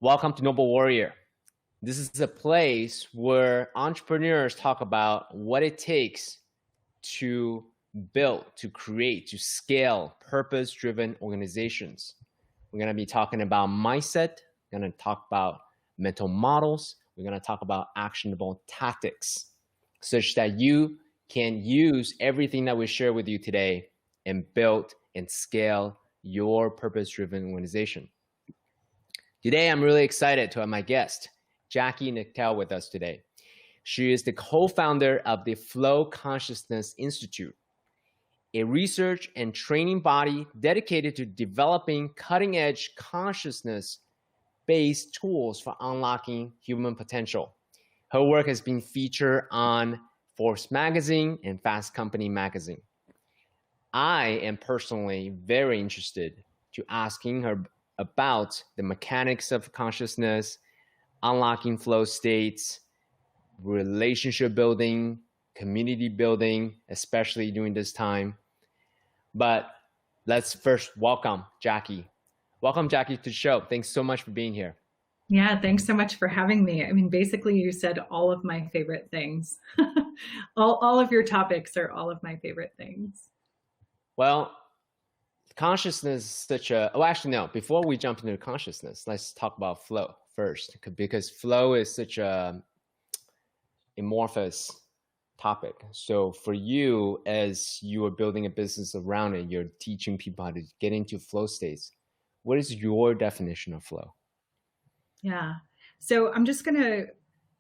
Welcome to Noble Warrior. This is a place where entrepreneurs talk about what it takes to build, to create, to scale purpose-driven organizations. We're going to be talking about mindset. We're going to talk about mental models. We're going to talk about actionable tactics such that you can use everything that we share with you today and build and scale your purpose-driven organization. Today, I'm really excited to have my guest, Jackie Knechtel, with us today. She is the co-founder of the Flow Consciousness Institute, a research and training body dedicated to developing cutting-edge consciousness-based tools for unlocking human potential. Her work has been featured on Forbes magazine and Fast Company magazine. I am personally very interested to asking her about the mechanics of consciousness, unlocking flow states, relationship building, community building, especially during this time. But let's first welcome Jackie. Welcome, Jackie, to the show. Thanks so much for being here. Yeah, thanks so much for having me. I mean, basically, you said all of my favorite things. all of your topics are all of my favorite things. Well, consciousness is such a, oh, actually, no, before we jump into consciousness, let's talk about flow first, because flow is such a amorphous topic. So for you, as you are building a business around it, you're teaching people how to get into flow states. What is your definition of flow? Yeah. So I'm just going to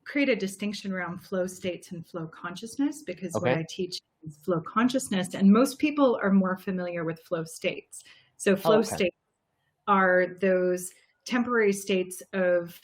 create a distinction around flow states and flow consciousness, because what I teach is flow consciousness, and most people are more familiar with flow states. So flow states are those temporary states of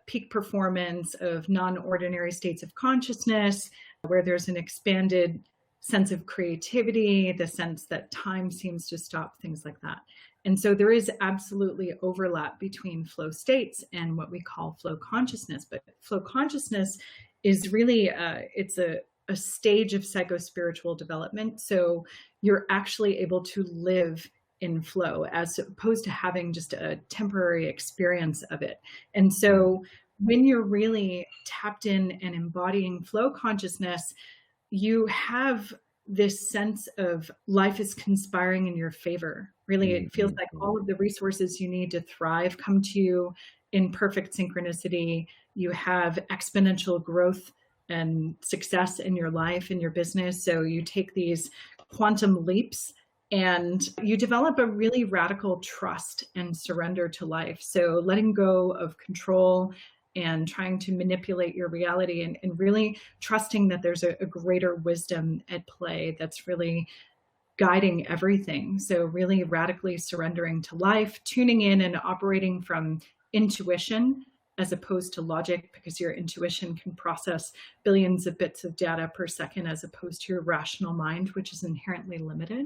peak performance, of non-ordinary states of consciousness, where there's an expanded sense of creativity, the sense that time seems to stop, things like that. And so there is absolutely overlap between flow states and what we call flow consciousness. But flow consciousness is really, it's a stage of psycho-spiritual development. So you're actually able to live in flow as opposed to having just a temporary experience of it. And so when you're really tapped in and embodying flow consciousness, you have this sense of life is conspiring in your favor. Really, it feels like all of the resources you need to thrive come to you in perfect synchronicity. You have exponential growth and success in your life, in your business. So you take these quantum leaps and you develop a really radical trust and surrender to life. So letting go of control and trying to manipulate your reality, and really trusting that there's a greater wisdom at play that's really guiding everything. So really radically surrendering to life, tuning in and operating from intuition as opposed to logic, because your intuition can process billions of bits of data per second as opposed to your rational mind, which is inherently limited.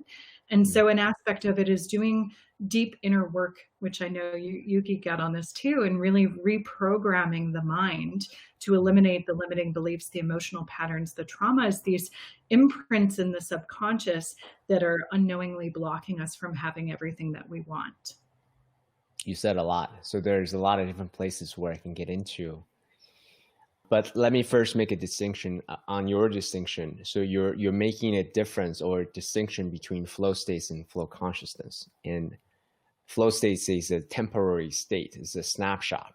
And so an aspect of it is doing deep inner work, which I know you geek out on this too, and really reprogramming the mind to eliminate the limiting beliefs, the emotional patterns, the traumas, these imprints in the subconscious that are unknowingly blocking us from having everything that we want. You said a lot. So there's a lot of different places where I can get into. But let me first make a distinction on your distinction. So you're making a difference or a distinction between flow states and flow consciousness. And flow states is a temporary state, it's a snapshot,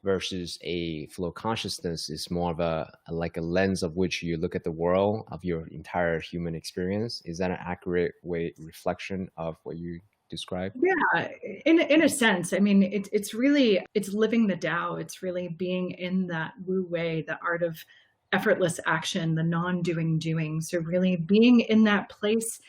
versus a flow consciousness is more of like a lens of which you look at the world, of your entire human experience. Is that an accurate reflection of what you describe? Yeah, in a sense. I mean, it's living the Tao. It's really being in that Wu Wei, the art of effortless action, the non-doing doing. So really being in that place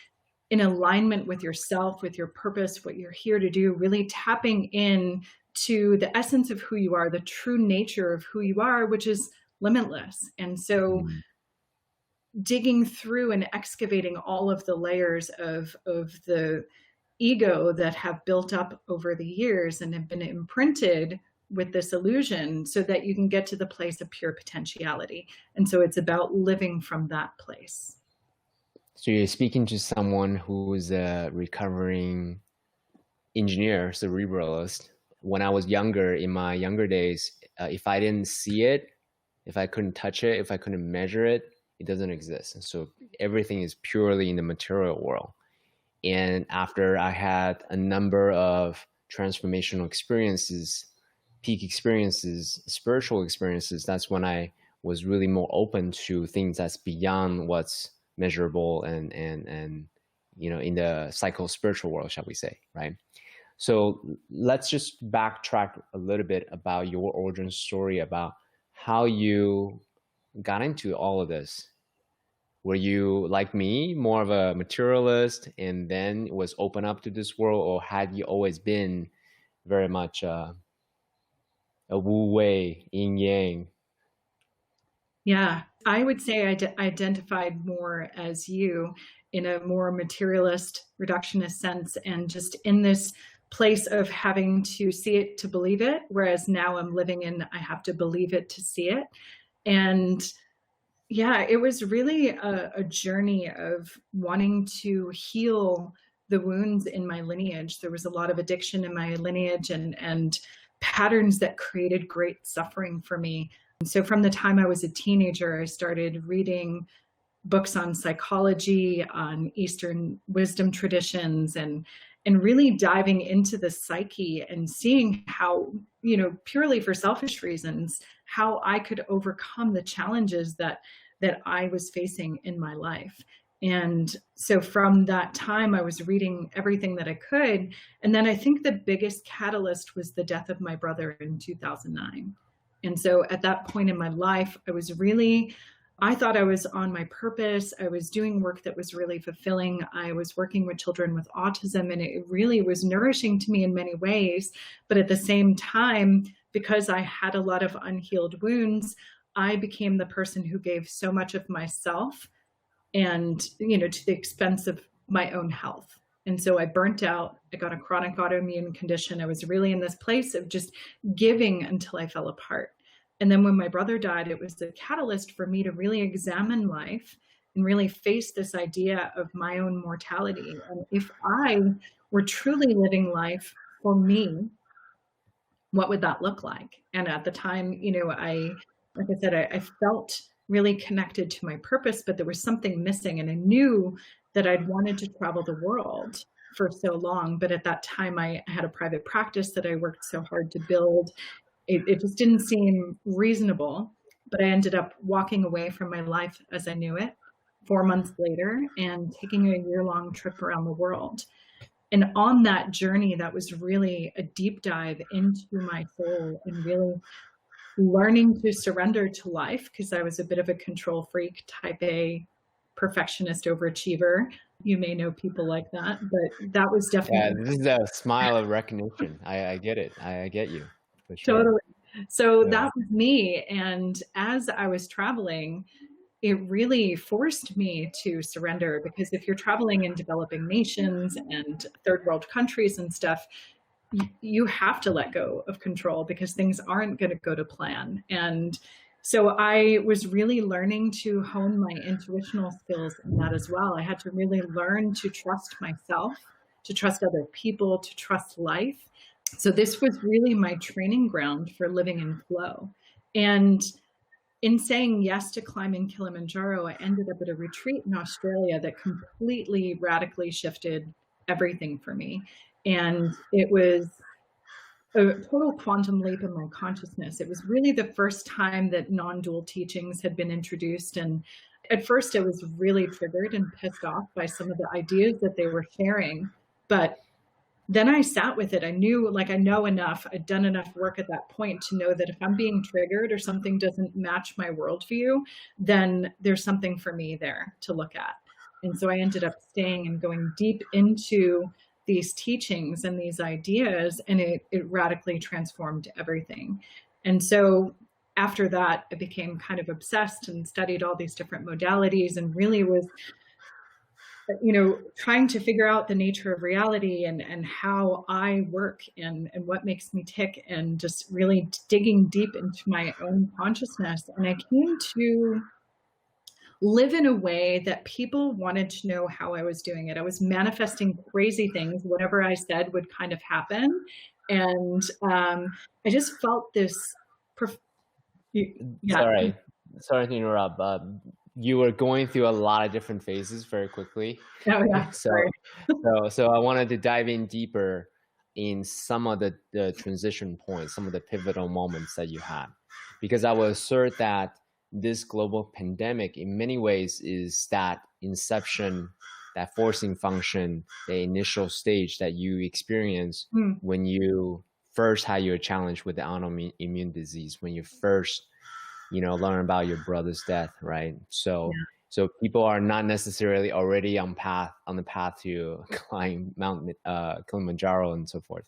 in alignment with yourself, with your purpose, what you're here to do, really tapping in to the essence of who you are, the true nature of who you are, which is limitless. And so digging through and excavating all of the layers of the ego that have built up over the years and have been imprinted with this illusion, so that you can get to the place of pure potentiality. And so it's about living from that place. So you're speaking to someone who is a recovering engineer, cerebralist, when I was younger, in my younger days, if I didn't see it, if I couldn't touch it, if I couldn't measure it, it doesn't exist. And so everything is purely in the material world. And after I had a number of transformational experiences, peak experiences, spiritual experiences, that's when I was really more open to things that's beyond what's measurable and in the psycho spiritual world, shall we say, right? So let's just backtrack a little bit about your origin story, about how you got into all of this. Were you, like me, more of a materialist and then was open up to this world, or had you always been very much a wu wei, yin yang? Yeah, I would say I identified more as you, in a more materialist, reductionist sense, and just in this place of having to see it to believe it, whereas now I'm living in I have to believe it to see it. And yeah, it was really a journey of wanting to heal the wounds in my lineage. There was a lot of addiction in my lineage and patterns that created great suffering for me. And so from the time I was a teenager, I started reading books on psychology, on Eastern wisdom traditions, and really diving into the psyche and seeing how, purely for selfish reasons, how I could overcome the challenges that I was facing in my life. And so from that time, I was reading everything that I could. And then I think the biggest catalyst was the death of my brother in 2009. And so at that point in my life, I thought I was on my purpose. I was doing work that was really fulfilling. I was working with children with autism, and it really was nourishing to me in many ways. But at the same time, because I had a lot of unhealed wounds, I became the person who gave so much of myself and, to the expense of my own health. And so I burnt out. I got a chronic autoimmune condition. I was really in this place of just giving until I fell apart. And then when my brother died, it was the catalyst for me to really examine life and really face this idea of my own mortality. And if I were truly living life for me, what would that look like? And at the time, like I said, I felt really connected to my purpose, but there was something missing. And I knew that I'd wanted to travel the world for so long. But at that time, I had a private practice that I worked so hard to build. It just didn't seem reasonable. But I ended up walking away from my life as I knew it 4 months later and taking a year-long trip around the world. And on that journey, that was really a deep dive into my soul and really learning to surrender to life, because I was a bit of a control freak, type A, perfectionist, overachiever. You may know people like that, but that was definitely... Yeah, this is a smile of recognition. I get it. I get you. For sure. Totally. So that was me. And as I was traveling, it really forced me to surrender, because if you're traveling in developing nations and third world countries and stuff, you have to let go of control because things aren't going to go to plan. And so I was really learning to hone my intuitional skills in that as well. I had to really learn to trust myself, to trust other people, to trust life. So this was really my training ground for living in flow. And in saying yes to climbing Kilimanjaro, I ended up at a retreat in Australia that completely radically shifted everything for me. And it was a total quantum leap in my consciousness. It was really the first time that non-dual teachings had been introduced. And at first I was really triggered and pissed off by some of the ideas that they were sharing. But then I sat with it. I knew, I know enough. I'd done enough work at that point to know that if I'm being triggered or something doesn't match my worldview, then there's something for me there to look at. And so I ended up staying and going deep into these teachings and these ideas, and it radically transformed everything. And so after that, I became kind of obsessed and studied all these different modalities and really was, trying to figure out the nature of reality and how I work and what makes me tick, and just really digging deep into my own consciousness. And I came to live in a way that people wanted to know how I was doing it. I was manifesting crazy things. Whatever I said would kind of happen. And I just felt this. Yeah. Sorry to interrupt. You were going through a lot of different phases very quickly. Oh, yeah. so, Sorry. so I wanted to dive in deeper in some of the transition points, some of the pivotal moments that you had, because I would assert that this global pandemic in many ways is that inception, that forcing function, the initial stage that you experience when you first had your challenge with the autoimmune disease, when you first learn about your brother's death, right? So people are not necessarily already on the path to climb Mount Kilimanjaro and so forth.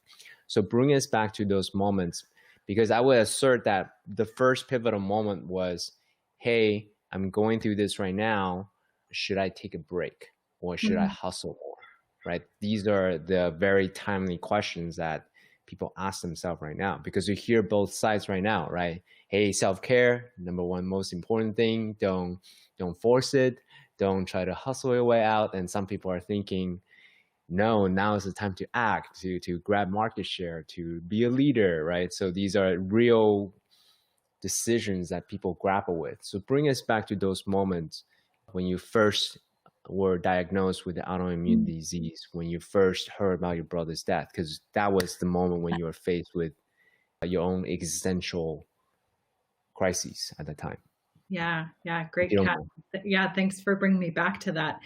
So bring us back to those moments, because I would assert that the first pivotal moment was, hey, I'm going through this right now. Should I take a break or should I hustle more? Right? These are the very timely questions that people ask themselves right now, because you hear both sides right now, right? Hey, self-care, number one most important thing. Don't force it. Don't try to hustle your way out. And some people are thinking, no, now is the time to act, to grab market share, to be a leader, right? So these are real decisions that people grapple with. So bring us back to those moments when you first were diagnosed with the autoimmune disease, when you first heard about your brother's death, because that was the moment when you were faced with your own existential crises at the time. Yeah. Great catch. Yeah, thanks for bringing me back to that.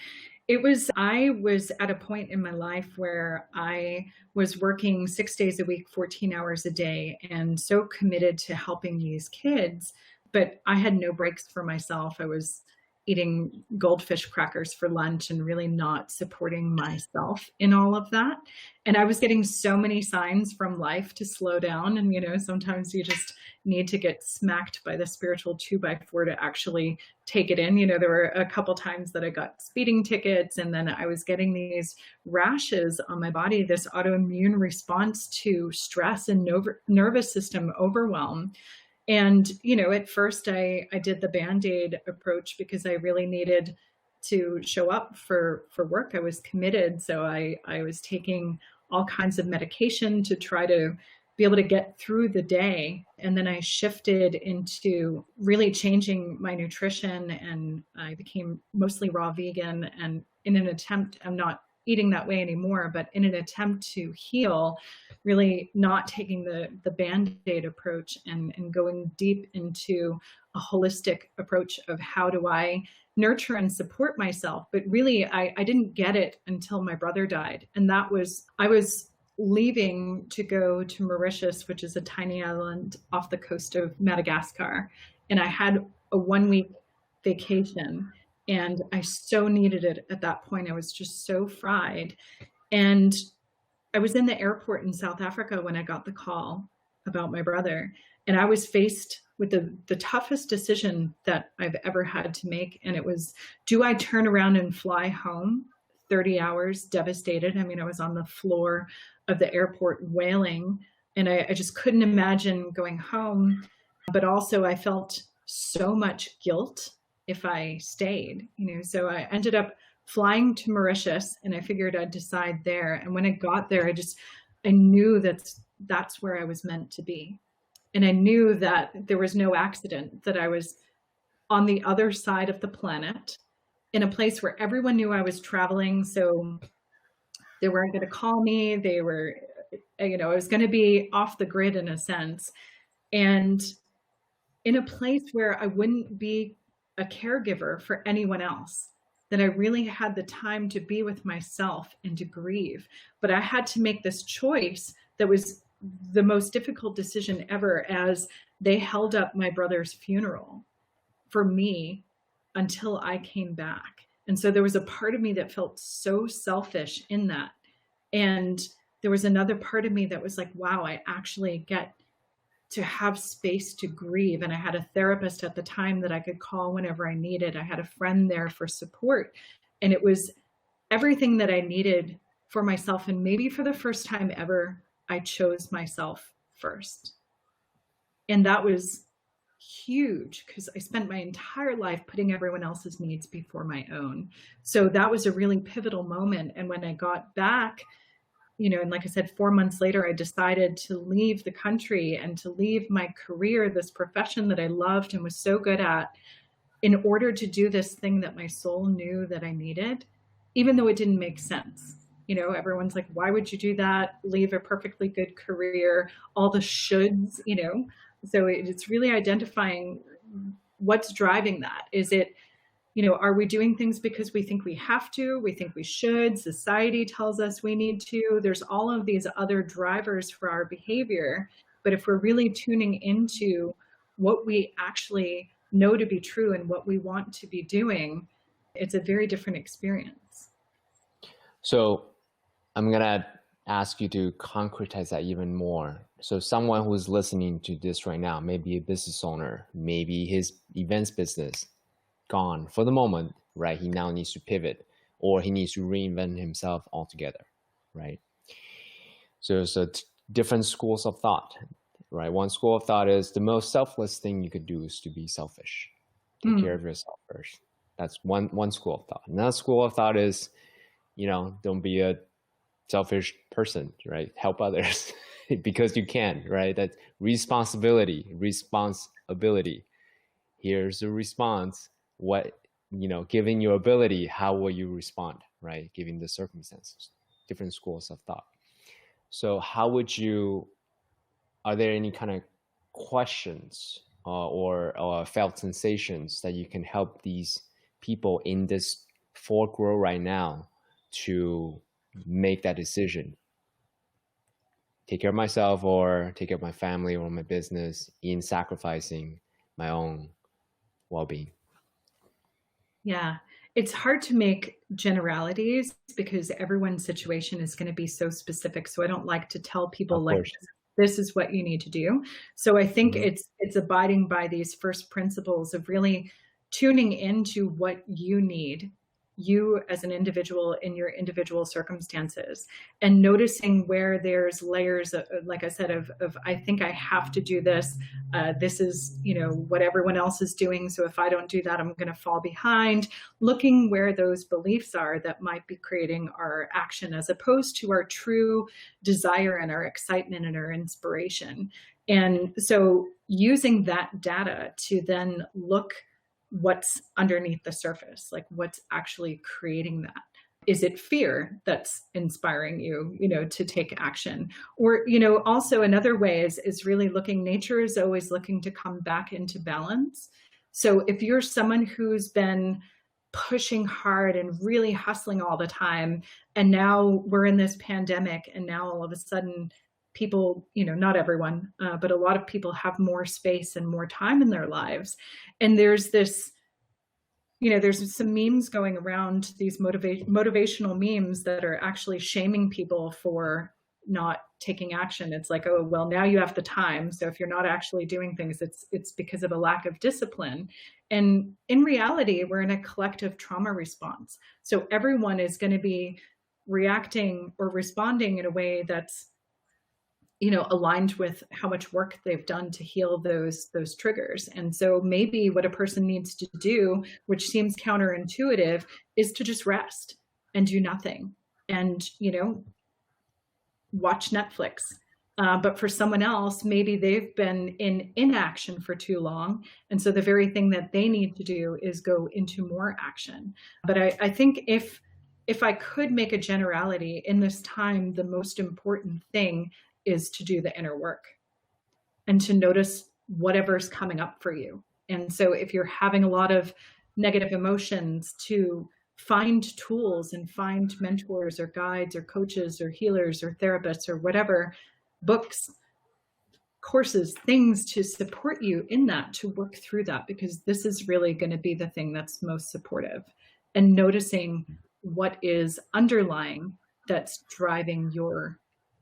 I was at a point in my life where I was working 6 days a week, 14 hours a day, and so committed to helping these kids, but I had no breaks for myself. I was eating goldfish crackers for lunch and really not supporting myself in all of that. And I was getting so many signs from life to slow down. And, sometimes you just need to get smacked by the spiritual 2x4 to actually take it in. There were a couple times that I got speeding tickets, and then I was getting these rashes on my body, this autoimmune response to stress and nervous system overwhelm. And, at first I did the Band-Aid approach because I really needed to show up for work. I was committed. So I was taking all kinds of medication to try to be able to get through the day. And then I shifted into really changing my nutrition, and I became mostly raw vegan. And in an attempt, I'm not eating that way anymore, but in an attempt to heal, really not taking the Band-Aid approach and going deep into a holistic approach of how do I nurture and support myself. But really, I didn't get it until my brother died. And I was leaving to go to Mauritius, which is a tiny island off the coast of Madagascar. And I had a 1-week vacation, and I so needed it at that point. I was just so fried. And I was in the airport in South Africa when I got the call about my brother. And I was faced with the toughest decision that I've ever had to make. And it was, do I turn around and fly home 30 hours devastated? I mean, I was on the floor of the airport wailing, and I just couldn't imagine going home. But also I felt so much guilt if I stayed, so I ended up flying to Mauritius, and I figured I'd decide there. And when I got there, I knew that's where I was meant to be. And I knew that there was no accident, that I was on the other side of the planet in a place where everyone knew I was traveling. So they weren't going to call me. They were, I was going to be off the grid in a sense. And in a place where I wouldn't be a caregiver for anyone else, that I really had the time to be with myself and to grieve. But I had to make this choice that was the most difficult decision ever, as they held up my brother's funeral for me until I came back. And so there was a part of me that felt so selfish in that. And there was another part of me that was like, wow, I actually get to have space to grieve. And I had a therapist at the time that I could call whenever I needed. I had a friend there for support. And it was everything that I needed for myself. And maybe for the first time ever, I chose myself first. And that was huge, because I spent my entire life putting everyone else's needs before my own. So that was a really pivotal moment. And when I got back, and like I said, 4 months later, I decided to leave the country and to leave my career, this profession that I loved and was so good at, in order to do this thing that my soul knew that I needed, even though it didn't make sense. Everyone's like, why would you do that? Leave a perfectly good career, all the shoulds, So it's really identifying what's driving that. Is it, are we doing things because we think we have to, we think we should, society tells us we need to? There's all of these other drivers for our behavior. But if we're really tuning into what we actually know to be true and what we want to be doing, it's a very different experience. So I'm going to ask you to concretize that even more. So someone who's listening to this right now, maybe a business owner, maybe his events business gone for the moment, right? He now needs to pivot, or he needs to reinvent himself altogether, right? So different schools of thought, right? One school of thought is the most selfless thing you could do is to be selfish. Take care of yourself first. That's one school of thought. Another school of thought is, don't be a selfish person, right? Help others because you can, right? That's responsibility. Here's the response. What, given your ability, how will you respond, right? Given the circumstances, different schools of thought. So are there any kind of questions or felt sensations that you can help these people in this fork row right now to make that decision? Take care of myself or take care of my family or my business in sacrificing my own well-being. Yeah, it's hard to make generalities because everyone's situation is going to be so specific. So I don't like to tell people this is what you need to do. So I think it's abiding by these first principles of really tuning into what you need, you as an individual in your individual circumstances, and noticing where there's layers of, like I said, of I think I have to do this. This is, what everyone else is doing. So if I don't do that, I'm going to fall behind. Looking where those beliefs are that might be creating our action as opposed to our true desire and our excitement and our inspiration. And so using that data to then look what's underneath the surface, like what's actually creating that. Is it fear that's inspiring you, to take action? Or, also another way is really looking, nature is always looking to come back into balance. So if you're someone who's been pushing hard and really hustling all the time, and now we're in this pandemic, and now all of a sudden people, not everyone, but a lot of people have more space and more time in their lives. And there's this, there's some memes going around, these motivational memes that are actually shaming people for not taking action. It's like, oh, well, now you have the time. So if you're not actually doing things, it's because of a lack of discipline. And in reality, we're in a collective trauma response. So everyone is going to be reacting or responding in a way that's, aligned with how much work they've done to heal those triggers. And so maybe what a person needs to do, which seems counterintuitive, is to just rest and do nothing and, watch Netflix. But for someone else, maybe they've been in inaction for too long. And so the very thing that they need to do is go into more action. But I think if I could make a generality in this time, the most important thing is to do the inner work and to notice whatever's coming up for you. And so if you're having a lot of negative emotions, to find tools and find mentors or guides or coaches or healers or therapists or whatever, books, courses, things to support you in that, to work through that, because this is really going to be the thing that's most supportive. And noticing what is underlying that's driving your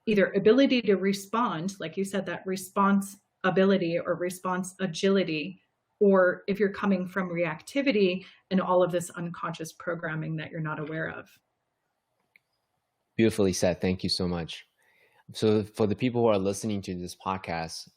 either ability to respond, like you said, that response ability or response agility, or if you're coming from reactivity and all of this unconscious programming that you're not aware of. Beautifully said. Thank you so much. So for the people who are listening to this podcast,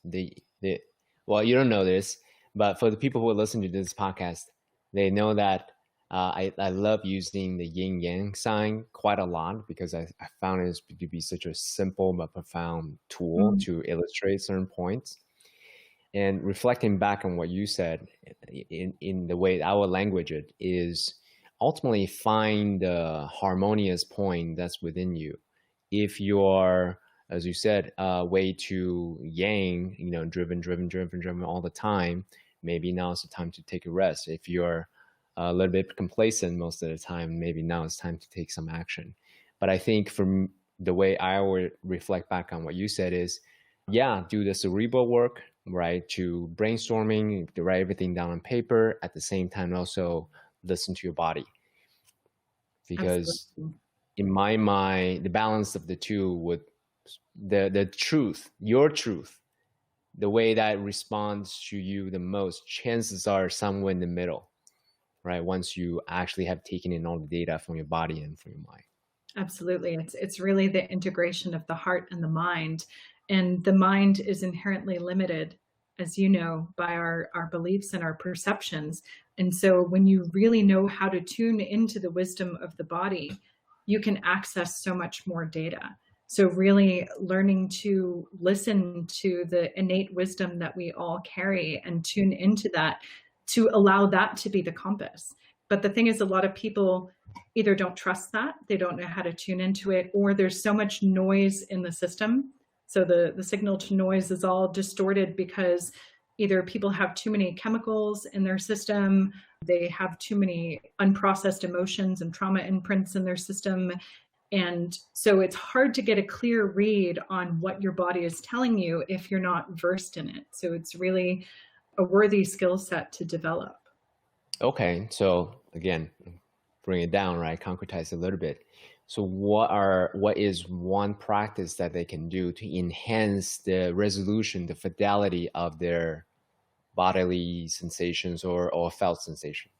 well, you don't know this, but for the people who are listening to this podcast, they know that I love using the yin yang sign quite a lot because I found it to be such a simple but profound tool Mm. to illustrate certain points. And reflecting back on what you said, in the way I would language it, is ultimately find the harmonious point that's within you. If you're, as you said, way too yang, driven all the time, maybe now is the time to take a rest. If you're a little bit complacent most of the time, maybe now it's time to take some action. But I think from the way I would reflect back on what you said is, yeah, do the cerebral work, right? To brainstorming, to write everything down on paper. At the same time, also listen to your body, because Absolutely. in my mind, the balance of the two would the truth, your truth, the way that responds to you the most, chances are somewhere in the middle, right? Once you actually have taken in all the data from your body and from your mind. Absolutely. It's really the integration of the heart and the mind. And the mind is inherently limited, as you know, by our beliefs and our perceptions. And so when you really know how to tune into the wisdom of the body, you can access so much more data. So really learning to listen to the innate wisdom that we all carry and tune into that, to allow that to be the compass. But the thing is, a lot of people either don't trust that, they don't know how to tune into it, or there's so much noise in the system. So the signal to noise is all distorted because either people have too many chemicals in their system, they have too many unprocessed emotions and trauma imprints in their system. And so it's hard to get a clear read on what your body is telling you if you're not versed in it. So it's really a worthy skill set to develop. Okay, so again, bring it down, right? Concretize a little bit. So what is one practice that they can do to enhance the resolution, the fidelity of their bodily sensations or felt sensation?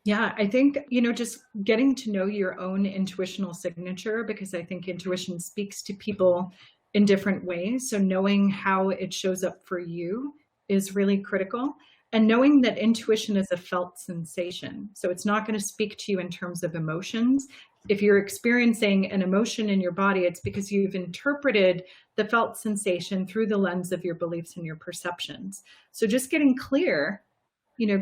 Yeah, I think, just getting to know your own intuitional signature, because I think intuition speaks to people in different ways. So knowing how it shows up for you is really critical. And knowing that intuition is a felt sensation. So it's not going to speak to you in terms of emotions. If you're experiencing an emotion in your body, it's because you've interpreted the felt sensation through the lens of your beliefs and your perceptions. So just getting clear,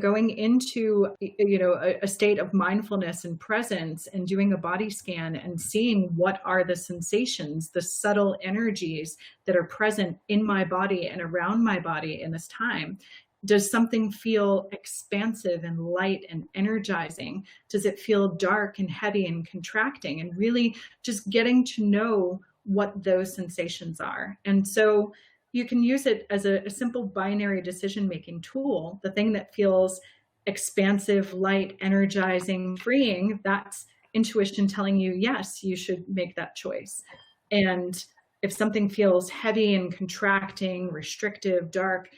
going into, a state of mindfulness and presence and doing a body scan and seeing what are the sensations, the subtle energies that are present in my body and around my body in this time. Does something feel expansive and light and energizing? Does it feel dark and heavy and contracting? And really just getting to know what those sensations are. And so you can use it as a simple binary decision-making tool. The thing that feels expansive, light, energizing, freeing, that's intuition telling you, yes, you should make that choice. And if something feels heavy and contracting, restrictive, dark,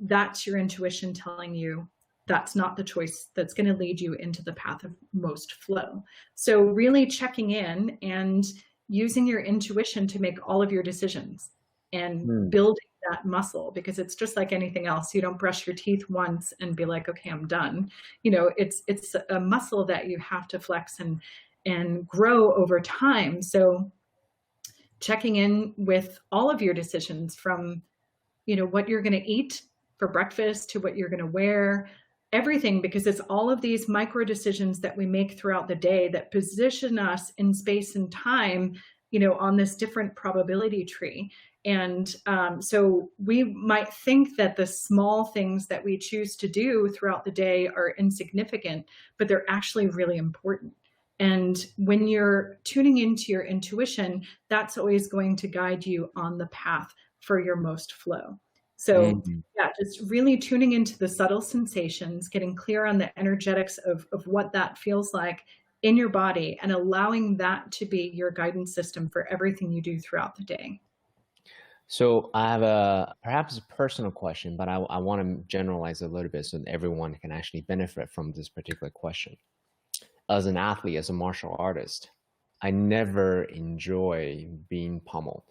that's your intuition telling you that's not the choice that's going to lead you into the path of most flow. So really checking in and using your intuition to make all of your decisions and building that muscle, because it's just like anything else. You don't brush your teeth once and be like, okay, I'm done. It's a muscle that you have to flex and grow over time. So checking in with all of your decisions, from what you're going to eat for breakfast to what you're going to wear, everything, because it's all of these micro decisions that we make throughout the day that position us in space and time, on this different probability tree. And so we might think that the small things that we choose to do throughout the day are insignificant, but they're actually really important. And when you're tuning into your intuition, that's always going to guide you on the path for your most flow. So yeah, just really tuning into the subtle sensations, getting clear on the energetics of what that feels like in your body, and allowing that to be your guidance system for everything you do throughout the day. So I have perhaps a personal question, but I want to generalize a little bit so that everyone can actually benefit from this particular question. As an athlete, as a martial artist, I never enjoy being pummeled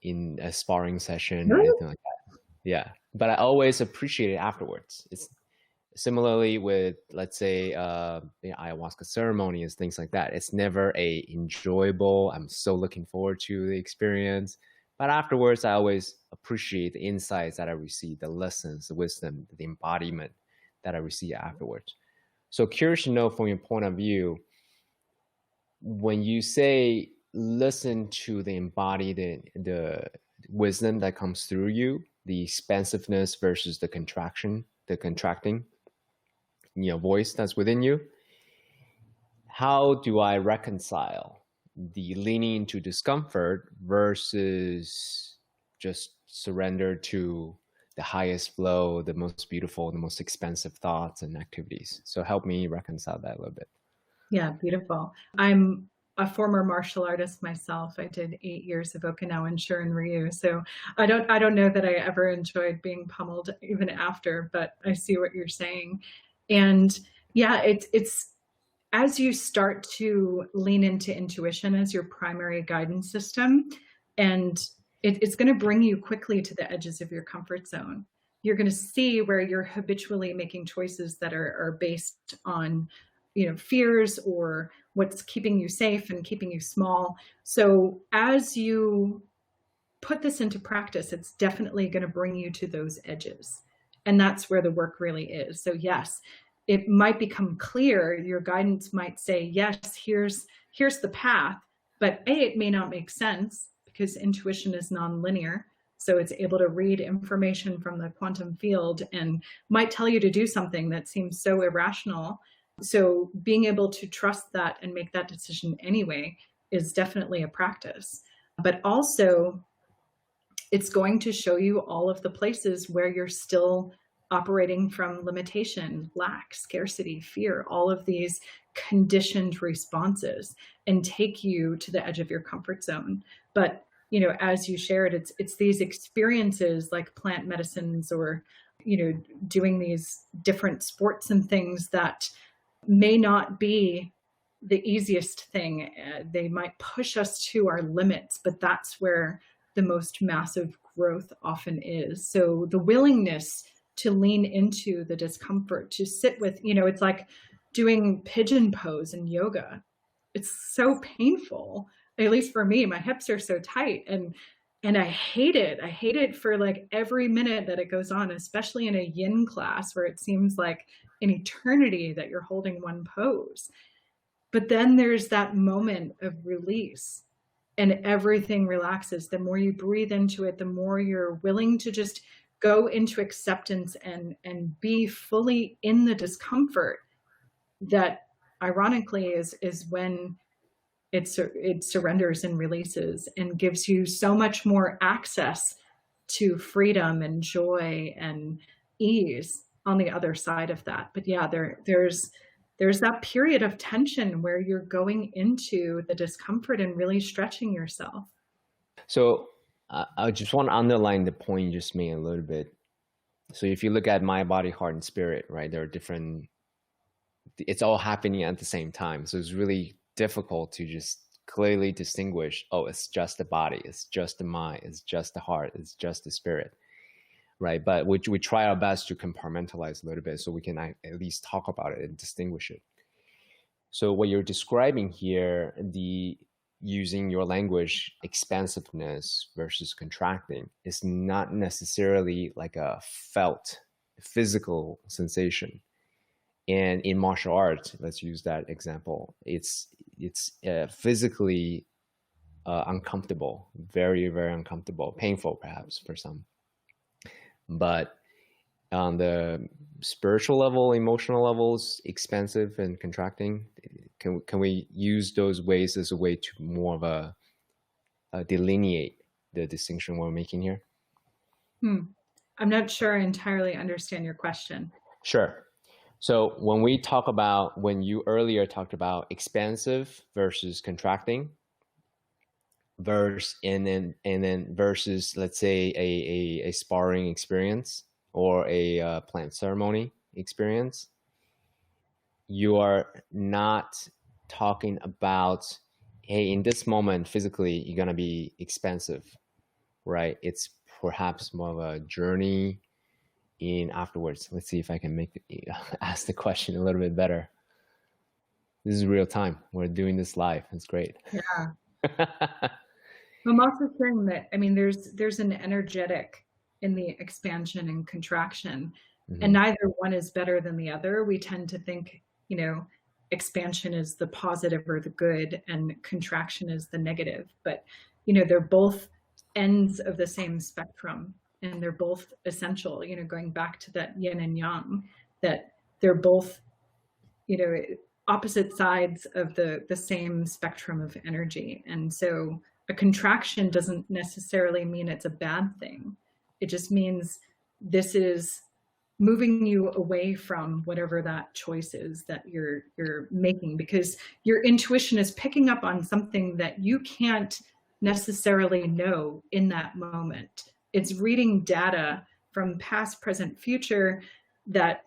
in a sparring session or anything like that. Yeah, but I always appreciate it afterwards. It's similarly with, let's say, ayahuasca ceremonies, things like that. It's never a enjoyable, I'm so looking forward to the experience. But afterwards, I always appreciate the insights that I receive, the lessons, the wisdom, the embodiment that I receive afterwards. So curious to know from your point of view, when you say listen to the embodied, the wisdom that comes through you, the expansiveness versus the contracting, voice that's within you, how do I reconcile the leaning into discomfort versus just surrender to the highest flow, the most beautiful, the most expansive thoughts and activities? So help me reconcile that a little bit. Yeah, beautiful. I'm a former martial artist myself. I did 8 years of Okinawan Shorin-ryu. So I don't know that I ever enjoyed being pummeled even after, but I see what you're saying. And yeah, it's as you start to lean into intuition as your primary guidance system, and it's going to bring you quickly to the edges of your comfort zone. You're going to see where you're habitually making choices that are based on fears or what's keeping you safe and keeping you small. So as you put this into practice, it's definitely going to bring you to those edges. And that's where the work really is. So yes, it might become clear. Your guidance might say, yes, here's the path, but it may not make sense because intuition is nonlinear. So it's able to read information from the quantum field and might tell you to do something that seems so irrational. So being able to trust that and make that decision anyway is definitely a practice. But also, it's going to show you all of the places where you're still operating from limitation, lack, scarcity, fear, all of these conditioned responses, and take you to the edge of your comfort zone. But as you shared, it's these experiences like plant medicines or doing these different sports and things that may not be the easiest thing. They might push us to our limits, but that's where the most massive growth often is. So the willingness to lean into the discomfort, to sit with, it's like doing pigeon pose in yoga. It's so painful. At least for me, my hips are so tight and I hate it. I hate it for like every minute that it goes on, especially in a yin class where it seems like an eternity that you're holding one pose. But then there's that moment of release and everything relaxes. The more you breathe into it, the more you're willing to just go into acceptance and be fully in the discomfort. That ironically is when it surrenders and releases and gives you so much more access to freedom and joy and ease on the other side of that. But yeah, there's that period of tension where you're going into the discomfort and really stretching yourself. So I just want to underline the point you just made a little bit. So if you look at mind, body, heart, and spirit, right, there are different, it's all happening at the same time. So it's really difficult to just clearly distinguish, it's just the body, it's just the mind, it's just the heart, it's just the spirit, right? But we try our best to compartmentalize a little bit so we can at least talk about it and distinguish it. So what you're describing here, using your language, expansiveness versus contracting, is not necessarily like a felt physical sensation. And in martial arts, let's use that example, it's physically uncomfortable, very, very uncomfortable, painful perhaps for some. But on the spiritual level, emotional levels, expansive and contracting, can we use those ways as a way to more of a delineate the distinction we're making here? I'm not sure I entirely understand your question. Sure. So when you earlier talked about expansive versus contracting, and then versus, let's say, a sparring experience or a plant ceremony experience, you are not talking about, hey, in this moment physically you're going to be expansive, right? It's perhaps more of a journey, in afterwards. Let's see if I can ask the question a little bit better. This is real time. We're doing this live. It's great. Yeah. I'm also hearing that, I mean, there's an energetic in the expansion and contraction, and neither one is better than the other. We tend to think, expansion is the positive or the good, and contraction is the negative. But, they're both ends of the same spectrum, and they're both essential, going back to that yin and yang, that they're both, opposite sides of the same spectrum of energy. And so a contraction doesn't necessarily mean it's a bad thing. It just means this is moving you away from whatever that choice is that you're making, because your intuition is picking up on something that you can't necessarily know in that moment. It's reading data from past, present, future that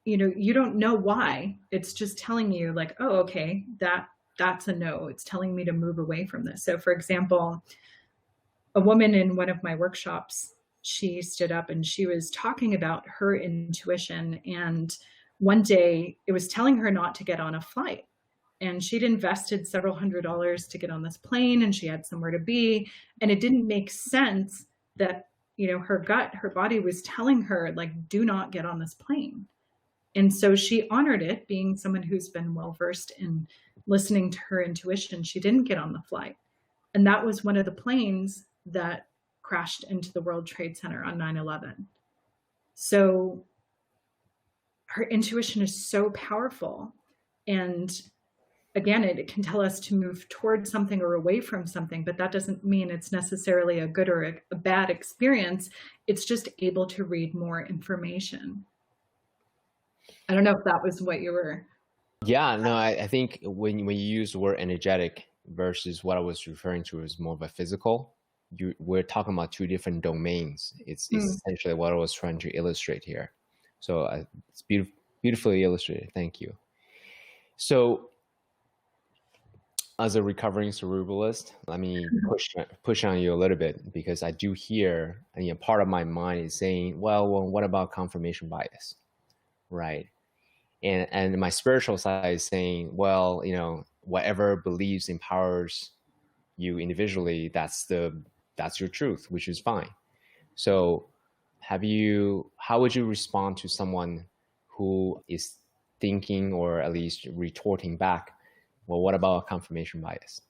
you don't know why. It's just telling you like, oh, okay, that's a no. It's telling me to move away from this. So for example, a woman in one of my workshops, she stood up and she was talking about her intuition. And one day it was telling her not to get on a flight. And she'd invested several $100s to get on this plane, and she had somewhere to be. And it didn't make sense that, her gut, her body was telling her like, do not get on this plane. And so she honored it, being someone who's been well-versed in listening to her intuition. She didn't get on the flight. And that was one of the planes that crashed into the World Trade Center on 9/11. So her intuition is so powerful. And again, it can tell us to move towards something or away from something, but that doesn't mean it's necessarily a good or a bad experience. It's just able to read more information. I don't know if that was what you were. Yeah, no, I think when you use the word energetic versus what I was referring to as more of a physical, we're talking about two different domains. It's essentially what I was trying to illustrate here. So it's beautifully illustrated. Thank you. So as a recovering cerebralist, let me push on you a little bit, because I do hear, and part of my mind is saying, well, what about confirmation bias, right? And my spiritual side is saying, well, whatever beliefs empowers you individually, that's your truth, which is fine. So how would you respond to someone who is thinking, or at least retorting back, well, what about confirmation bias?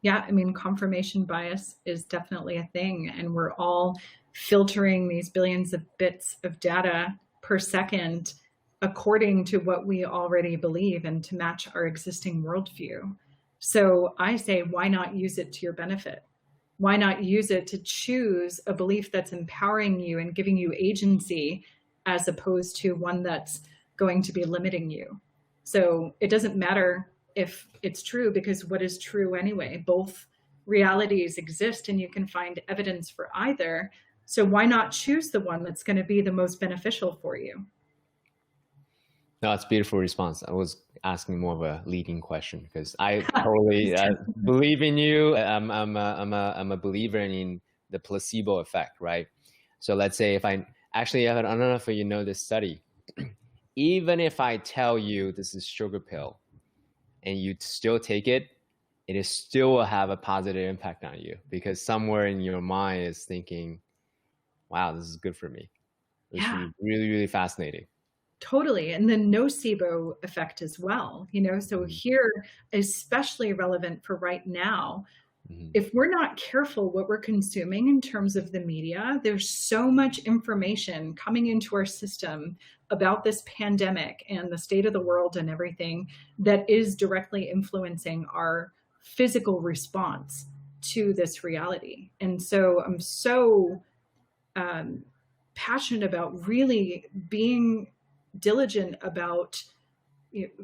Yeah, I mean, confirmation bias is definitely a thing, and we're all filtering these billions of bits of data per second according to what we already believe and to match our existing worldview. So I say, why not use it to your benefit? Why not use it to choose a belief that's empowering you and giving you agency, as opposed to one that's going to be limiting you? So it doesn't matter if it's true, because what is true anyway? Both realities exist, and you can find evidence for either. So why not choose the one that's going to be the most beneficial for you? No, it's a beautiful response. I was asking more of a leading question, because I totally believe in you. I'm a believer in the placebo effect, right? So let's say I don't know if you know this study. Even if I tell you this is sugar pill and you still take it, it is still will have a positive impact on you, because somewhere in your mind is thinking, wow, this is good for me. This is really, really fascinating. Totally. And the nocebo effect as well, so here, especially relevant for right now, if we're not careful what we're consuming in terms of the media, there's so much information coming into our system about this pandemic and the state of the world and everything that is directly influencing our physical response to this reality. And so I'm so passionate about really being diligent about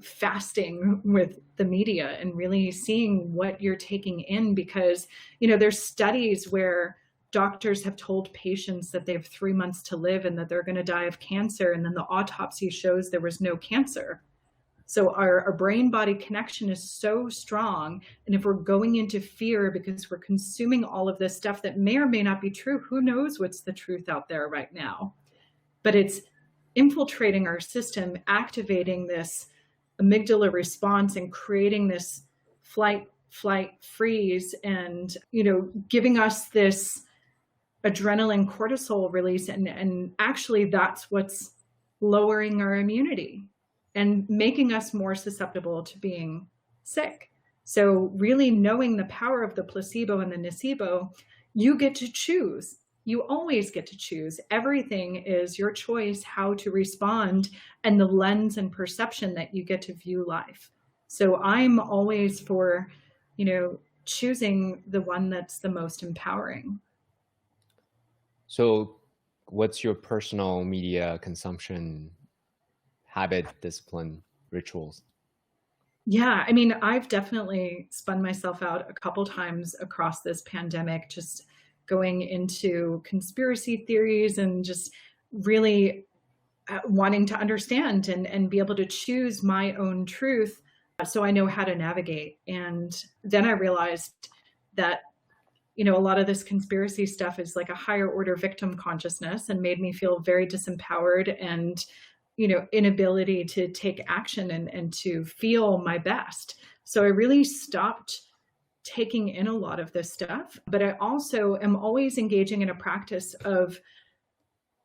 fasting with the media and really seeing what you're taking in, because there's studies where doctors have told patients that they have 3 months to live and that they're going to die of cancer, and then the autopsy shows there was no cancer. So our brain-body connection is so strong, and if we're going into fear because we're consuming all of this stuff that may or may not be true, who knows what's the truth out there right now? but it's infiltrating our system, activating this amygdala response and creating this flight, freeze, and, giving us this adrenaline cortisol release. And actually that's what's lowering our immunity and making us more susceptible to being sick. So really knowing the power of the placebo and the nocebo, you get to choose. You always get to choose. Everything is your choice how to respond and the lens and perception that you get to view life. So I'm always for, choosing the one that's the most empowering. So what's your personal media consumption habit, discipline, rituals? Yeah, I mean, I've definitely spun myself out a couple times across this pandemic, just going into conspiracy theories and just really wanting to understand and be able to choose my own truth so I know how to navigate. And then I realized that, a lot of this conspiracy stuff is like a higher order victim consciousness and made me feel very disempowered and inability to take action and to feel my best. So I really stopped taking in a lot of this stuff, but I also am always engaging in a practice of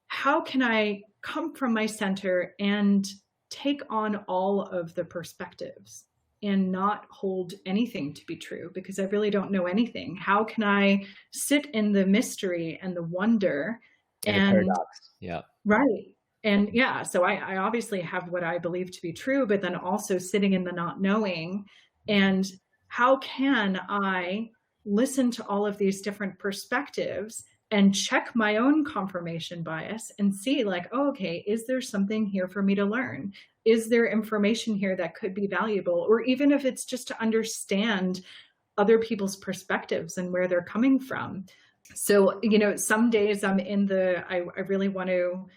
how can I come from my center and take on all of the perspectives and not hold anything to be true, because I really don't know anything. How can I sit in the mystery and the wonder and the paradox? Yeah. Right. And yeah, so I obviously have what I believe to be true, but then also sitting in the not knowing. And how can I listen to all of these different perspectives and check my own confirmation bias and see like, oh, okay, is there something here for me to learn? Is there information here that could be valuable? Or even if it's just to understand other people's perspectives and where they're coming from. So, some days I'm in I really want to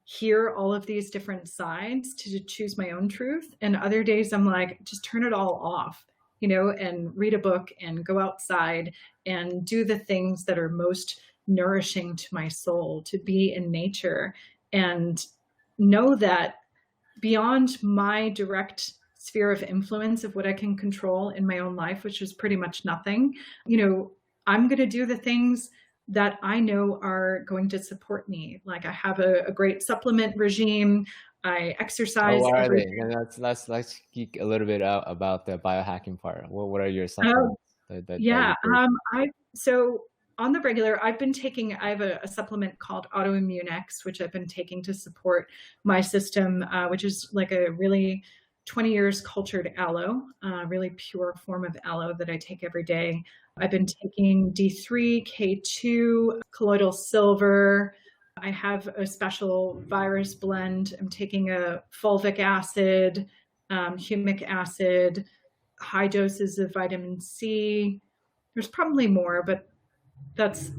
hear all of these different sides to choose my own truth. And other days I'm like, just turn it all off, and read a book and go outside and do the things that are most nourishing to my soul, to be in nature and know that beyond my direct sphere of influence of what I can control in my own life, which is pretty much nothing, I'm going to do the things that I know are going to support me. Like I have a great supplement regime. I exercise. What are they? And let's geek a little bit out about the biohacking part. What are your supplements? So on the regular, I have a supplement called Autoimmune X, which I've been taking to support my system, which is like a really 20 years cultured aloe, really pure form of aloe that I take every day. I've been taking D3, K2, colloidal silver. I have a special virus blend. I'm taking a fulvic acid, humic acid, high doses of vitamin C. There's probably more, but that's,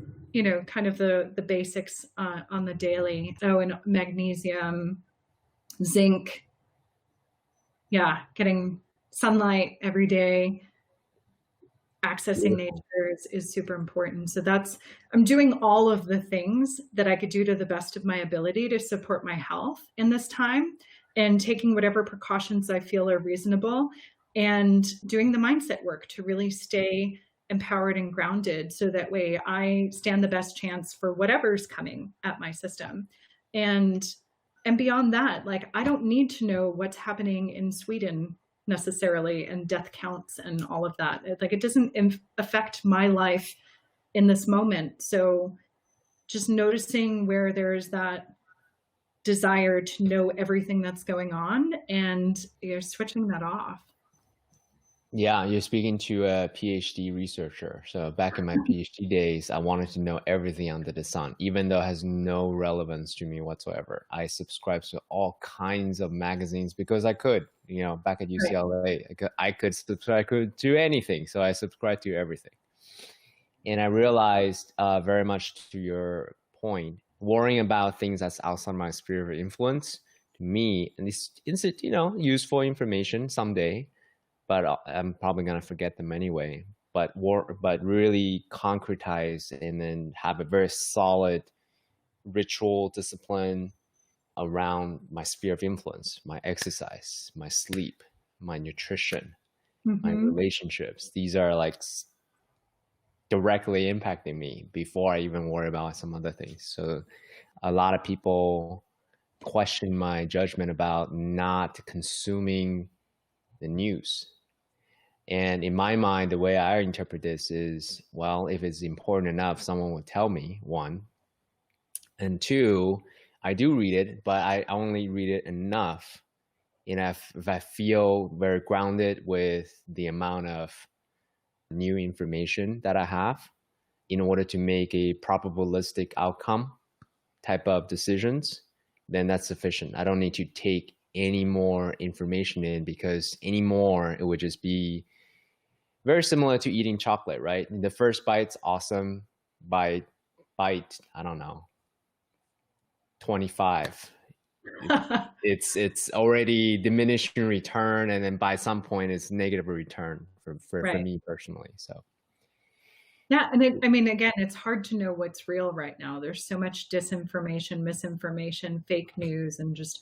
kind of the basics on the daily. Oh, and magnesium, zinc. Yeah, getting sunlight every day, accessing nature is super important. So I'm doing all of the things that I could do to the best of my ability to support my health in this time, and taking whatever precautions I feel are reasonable, and doing the mindset work to really stay empowered and grounded, so that way I stand the best chance for whatever's coming at my system. And beyond that, like, I don't need to know what's happening in Sweden necessarily, and death counts and all of that. It doesn't affect my life in this moment. So just noticing where there's that desire to know everything that's going on, and switching that off. Yeah, you're speaking to a PhD researcher. So back in my PhD days, I wanted to know everything under the sun, even though it has no relevance to me whatsoever. I subscribed to all kinds of magazines because I could, back at UCLA, I could subscribe to anything. So I subscribed to everything. And I realized very much to your point, worrying about things that's outside my sphere of influence, to me, and it's useful information someday, but I'm probably going to forget them anyway. But really concretize and then have a very solid ritual discipline around my sphere of influence, my exercise, my sleep, my nutrition, my relationships. These are like directly impacting me before I even worry about some other things. So a lot of people question my judgment about not consuming the news. And in my mind, the way I interpret this is, well, if it's important enough, someone will tell me, one. And two, I do read it, but I only read it enough. And if I feel very grounded with the amount of new information that I have in order to make a probabilistic outcome type of decisions, then that's sufficient. I don't need to take any more information in, because any more, it would just be very similar to eating chocolate, right? The first bite's awesome. By bite, I don't know, 25. It's already diminishing return, and then by some point it's negative return for me personally. So yeah, and I mean, again, it's hard to know what's real right now. There's so much disinformation, misinformation, fake news, and just,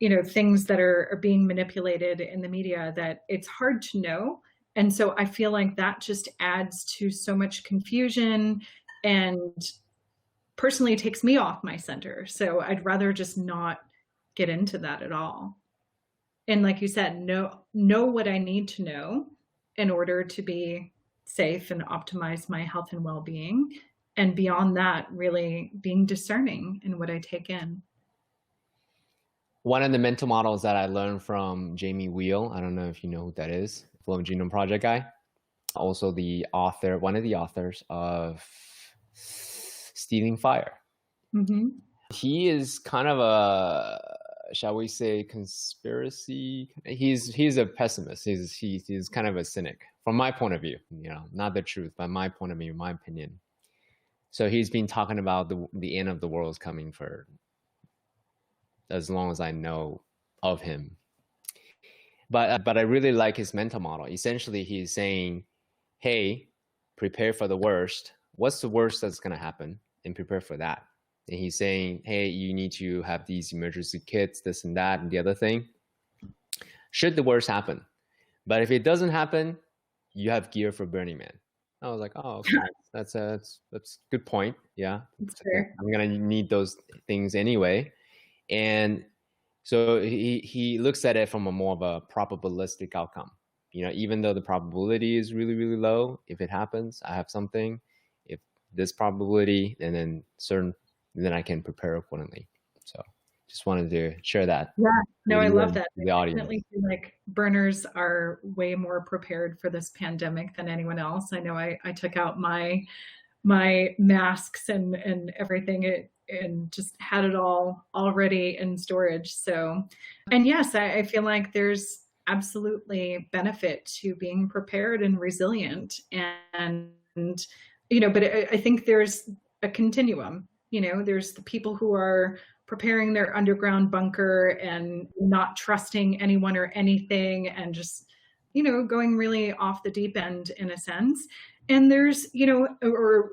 you know, things that are being manipulated in the media that it's hard to know. And so I feel like that just adds to so much confusion, and personally takes me off my center. So I'd rather just not get into that at all. And like you said, know what I need to know in order to be safe and optimize my health and well-being. And beyond that, really being discerning in what I take in. One of the mental models that I learned from Jamie Wheal, I don't know if you know who that is, Flow Genome Project guy. Also the author, one of the authors of Stealing Fire. He is kind of a, shall we say, conspiracy. He's a pessimist. He's kind of a cynic from my point of view, you know, not the truth, but my point of view, my opinion. So he's been talking about the end of the world is coming for as long as I know of him. But I really like his mental model. Essentially, he's saying, hey, prepare for the worst. What's the worst that's going to happen? And prepare for that. And he's saying, hey, you need to have these emergency kits, this and that, and the other thing, should the worst happen. But if it doesn't happen, you have gear for Burning Man. I was like, oh, okay. that's a good point. Yeah, I'm going to need those things anyway. And so he looks at it from a more of a probabilistic outcome. You know, even though the probability is really, really low, if it happens, I have something. If this probability, and then I can prepare accordingly. So just wanted to share that. Yeah, no, I love that. The audience. I definitely feel like burners are way more prepared for this pandemic than anyone else. I know I took out my masks and everything, and just had it all already in storage. So, and yes, I feel like there's absolutely benefit to being prepared and resilient. And you know, but I think there's a continuum. You know, there's the people who are preparing their underground bunker and not trusting anyone or anything, and just, you know, going really off the deep end in a sense. And there's, you know, or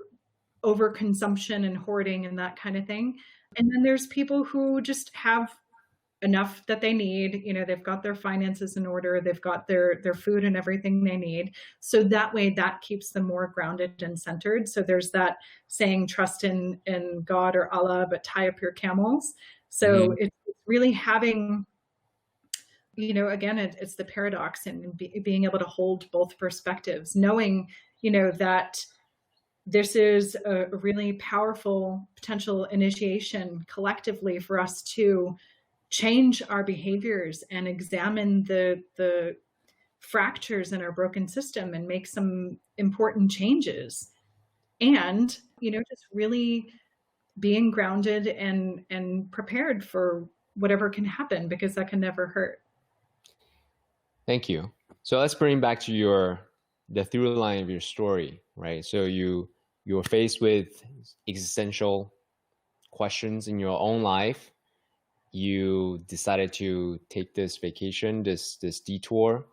overconsumption and hoarding and that kind of thing. And then there's people who just have enough that they need. You know, they've got their finances in order, they've got their food and everything they need. So that way, that keeps them more grounded and centered. So there's that saying, trust in God or Allah, but tie up your camels. So it's really having, you know, again, it's the paradox, and being able to hold both perspectives, knowing, you know, that this is a really powerful potential initiation collectively for us to change our behaviors and examine the fractures in our broken system and make some important changes. And, you know, just really being grounded and prepared for whatever can happen, because that can never hurt. Thank you. So let's bring back to the through line of your story, right? So you were faced with existential questions in your own life. You decided to take this vacation, this detour,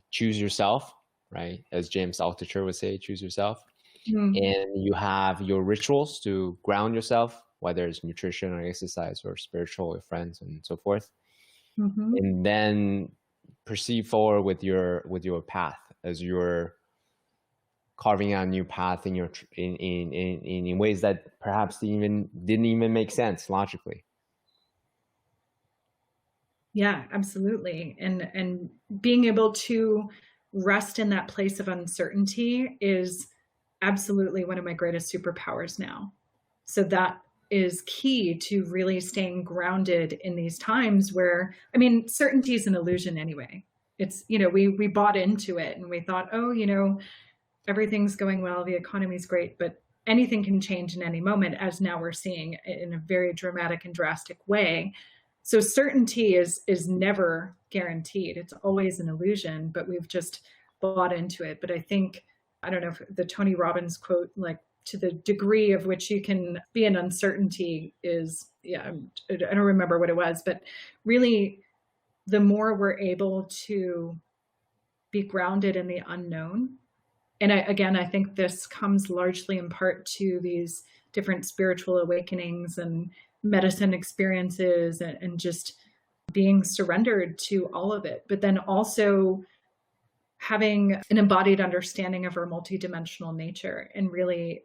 choose yourself, right? As James Altucher would say, choose yourself. And you have your rituals to ground yourself whether it's nutrition or exercise or spiritual or friends and so forth. Mm-hmm. And then proceed forward with your path as you're carving out a new path in your in ways that perhaps didn't even make sense logically. Yeah, absolutely. And being able to rest in that place of uncertainty is absolutely one of my greatest superpowers now. So that is key to really staying grounded in these times where, I mean, certainty is an illusion anyway. It's, we bought into it and we thought, oh, everything's going well, the economy's great, but anything can change in any moment, as now we're seeing in a very dramatic and drastic way. So certainty is never guaranteed. It's always an illusion, but we've just bought into it. But I think, I don't know if the Tony Robbins quote, like, to the degree of which you can be in uncertainty is, I don't remember what it was, but really the more we're able to be grounded in the unknown. And I think this comes largely in part to these different spiritual awakenings and medicine experiences and just being surrendered to all of it. But then also having an embodied understanding of our multidimensional nature and really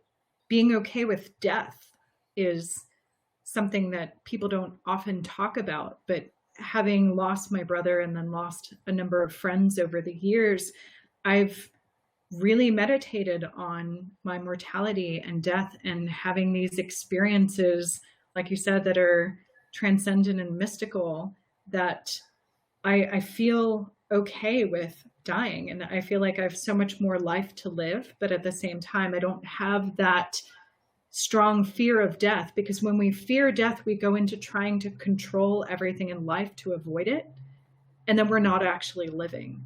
being okay with death is something that people don't often talk about. But having lost my brother and then lost a number of friends over the years, I've really meditated on my mortality and death and having these experiences, like you said, that are transcendent and mystical, that I feel okay with dying. And I feel like I have so much more life to live, but at the same time, I don't have that strong fear of death, because when we fear death, we go into trying to control everything in life to avoid it. And then we're not actually living.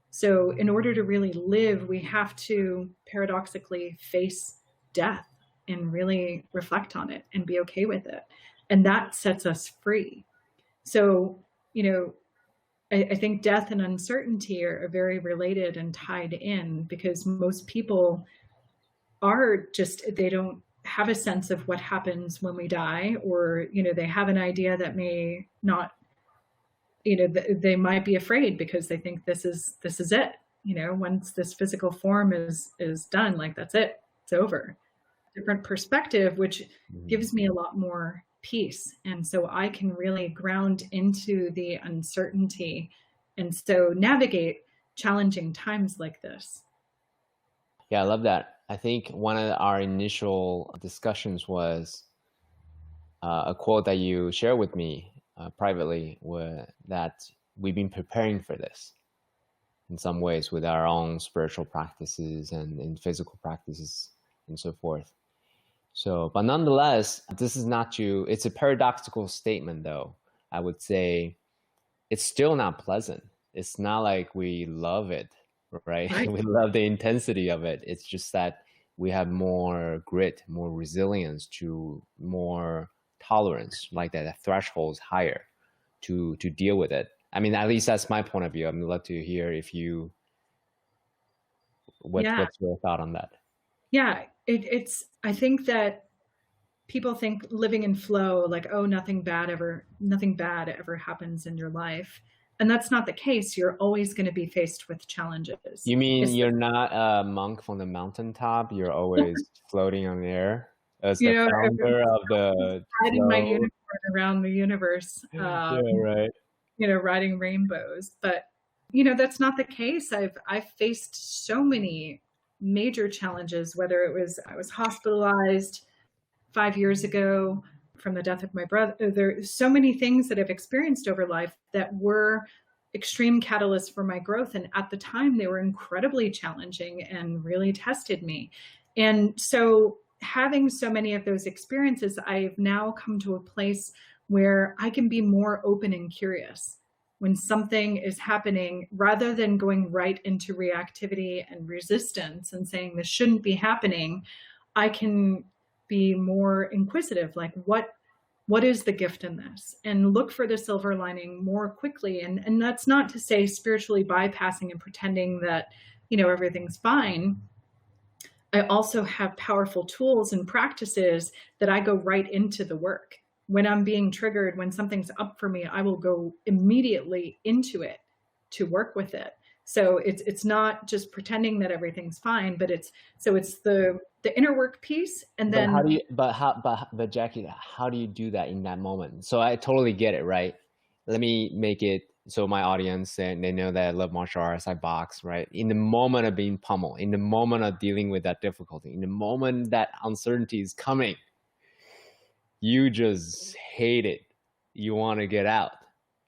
So in order to really live, we have to paradoxically face death and really reflect on it and be okay with it. And that sets us free. So, I think death and uncertainty are very related and tied in, because most people they don't have a sense of what happens when we die, or, they have an idea that may not, they might be afraid because they think this is it. Once this physical form is done, like, that's it, it's over. Different perspective, which gives me a lot more peace. And so I can really ground into the uncertainty and so navigate challenging times like this. Yeah, I love that. I think one of our initial discussions was a quote that you shared with me privately, that we've been preparing for this in some ways with our own spiritual practices and physical practices and so forth. So, but nonetheless, this is not it's a paradoxical statement, though. I would say it's still not pleasant. It's not like we love it, right? We love the intensity of it. It's just that we have more grit, more resilience, more tolerance, like that threshold is higher to deal with it. I mean, at least that's my point of view. I'd love to hear what's your thought on that? Yeah, I think that people think living in flow, like, oh, nothing bad ever happens in your life. And that's not the case. You're always going to be faced with challenges. You mean you're not a monk from the mountaintop? You're always floating on the air as the founder of the riding my unicorn around the universe. Right. Riding rainbows. But that's not the case. I've faced so many major challenges, whether it was I was hospitalized 5 years ago from the death of my brother. There's so many things that I've experienced over life that were extreme catalysts for my growth. And at the time, they were incredibly challenging and really tested me. And so having so many of those experiences, I've now come to a place where I can be more open and curious when something is happening, rather than going right into reactivity and resistance and saying this shouldn't be happening. I can be more inquisitive, like what is the gift in this, and look for the silver lining more quickly. And that's not to say spiritually bypassing and pretending that everything's fine. I also have powerful tools and practices that I go right into the work. When I'm being triggered, when something's up for me, I will go immediately into it to work with it. So it's not just pretending that everything's fine, but it's the inner work piece, and But then how do you, but Jackie, how do you do that in that moment? So I totally get it, right? Let me make it so my audience, and they know that I love martial arts, I box, right? In the moment of being pummeled, in the moment of dealing with that difficulty, in the moment that uncertainty is coming, you just hate it. You want to get out.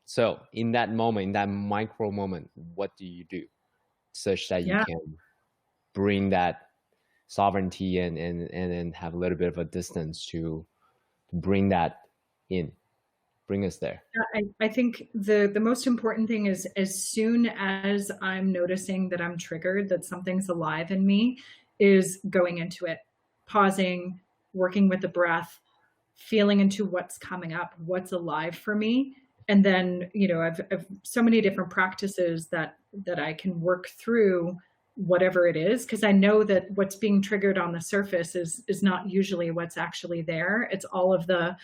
So in that moment, in that micro moment, what do you do such that you can bring that sovereignty and have a little bit of a distance to bring that in, bring us there? I think the most important thing is, as soon as I'm noticing that I'm triggered, that something's alive in me, is going into it, pausing, working with the breath, feeling into what's coming up, what's alive for me. And then, I've so many different practices that I can work through whatever it is, because I know that what's being triggered on the surface is not usually what's actually there. It's all of the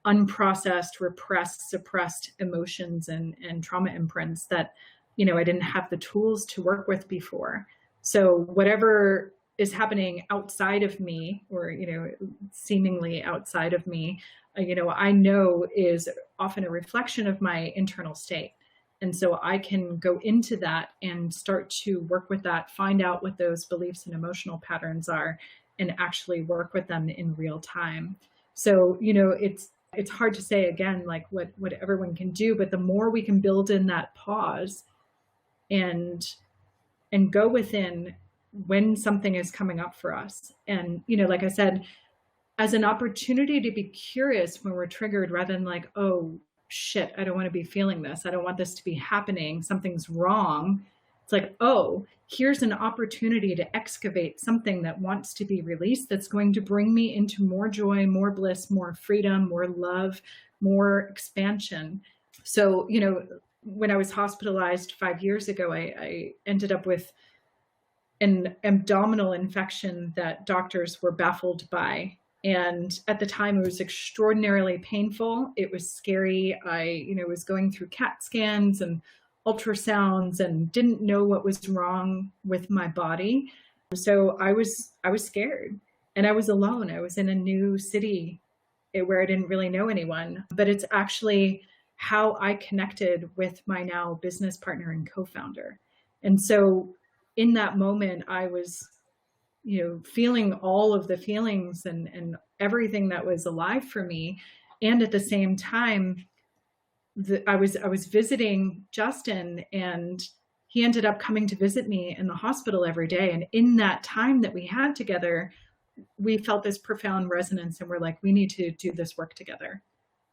unprocessed, repressed, suppressed emotions and trauma imprints that, I didn't have the tools to work with before. So whatever is happening outside of me, or, seemingly outside of me, I know is often a reflection of my internal state. And so I can go into that and start to work with that, find out what those beliefs and emotional patterns are, and actually work with them in real time. So, it's hard to say, again, like what everyone can do, but the more we can build in that pause and go within when something is coming up for us. And, like I said, as an opportunity to be curious when we're triggered, rather than like, oh shit, I don't want to be feeling this. I don't want this to be happening. Something's wrong. It's like, oh, here's an opportunity to excavate something that wants to be released, that's going to bring me into more joy, more bliss, more freedom, more love, more expansion. So, when I was hospitalized 5 years ago, I ended up with an abdominal infection that doctors were baffled by. And at the time, it was extraordinarily painful. It was scary. I, was going through CAT scans and ultrasounds and didn't know what was wrong with my body. So I was scared, and I was alone. I was in a new city where I didn't really know anyone. But it's actually how I connected with my now business partner and co-founder. And so in that moment, I was, feeling all of the feelings and everything that was alive for me. And at the same time, I was visiting Justin, and he ended up coming to visit me in the hospital every day. And in that time that we had together, we felt this profound resonance, and we're like, we need to do this work together.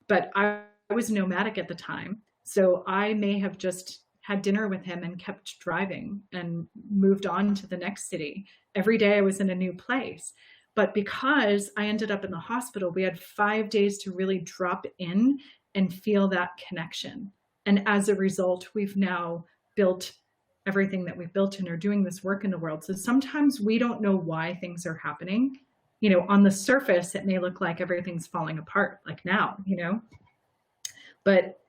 But I was nomadic at the time, so I may have just had dinner with him and kept driving and moved on to the next city. Every day I was in a new place. But because I ended up in the hospital, we had 5 days to really drop in and feel that connection. And as a result, we've now built everything that we've built and are doing this work in the world. So sometimes we don't know why things are happening. On the surface, it may look like everything's falling apart, like now, but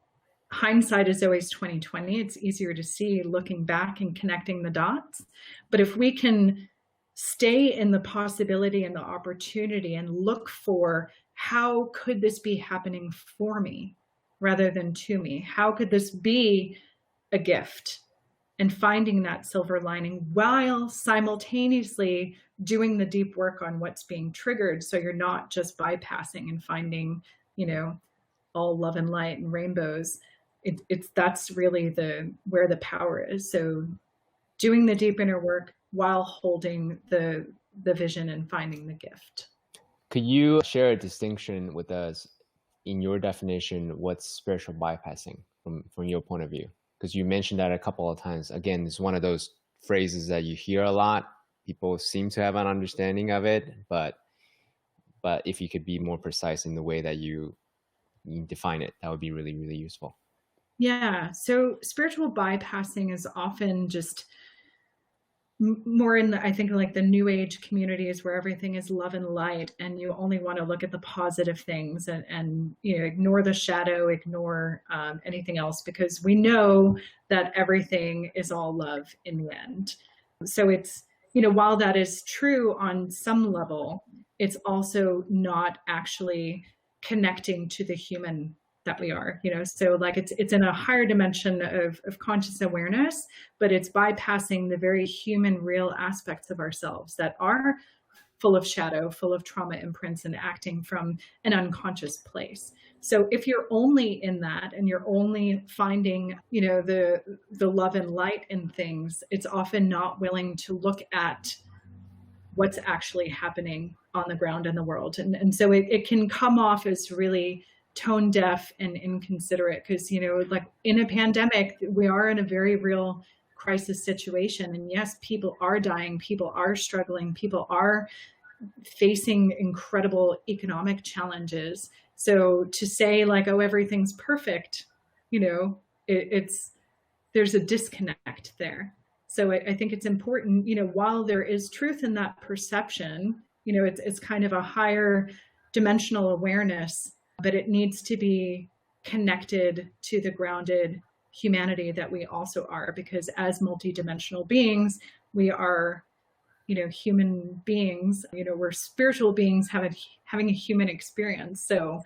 hindsight is always 20/20. It's easier to see looking back and connecting the dots. But if we can stay in the possibility and the opportunity and look for, how could this be happening for me rather than to me? How could this be a gift? And finding that silver lining while simultaneously doing the deep work on what's being triggered. So you're not just bypassing and finding, all love and light and rainbows. That's really where the power is. So doing the deep inner work while holding the vision and finding the gift. Could you share a distinction with us in your definition? What's spiritual bypassing from your point of view? Because you mentioned that a couple of times. Again, it's one of those phrases that you hear a lot. People seem to have an understanding of it, but if you could be more precise in the way that you define it, that would be really, really useful. Yeah. So spiritual bypassing is often just more in the, I think like the new age communities where everything is love and light, and you only want to look at the positive things, and you know, ignore the shadow, ignore anything else, because we know that everything is all love in the end. So it's, you know, while that is true on some level, it's also not actually connecting to the human that we are, you know. So like it's in a higher dimension of conscious awareness, but it's bypassing the very human, real aspects of ourselves that are full of shadow, full of trauma imprints, and acting from an unconscious place. So if you're only in that and you're only finding, you know, the love and light in things, it's often not willing to look at what's actually happening on the ground in the world. And so it can come off as really tone deaf and inconsiderate, because, you know, like in a pandemic, we are in a very real crisis situation. And yes, people are dying, people are struggling, people are facing incredible economic challenges. So to say like, oh, everything's perfect, you know, there's a disconnect there. So I think it's important, you know, while there is truth in that perception, you know, it's kind of a higher dimensional awareness, but it needs to be connected to the grounded humanity that we also are, because as multidimensional beings, we are, you know, human beings, you know, we're spiritual beings having a human experience. So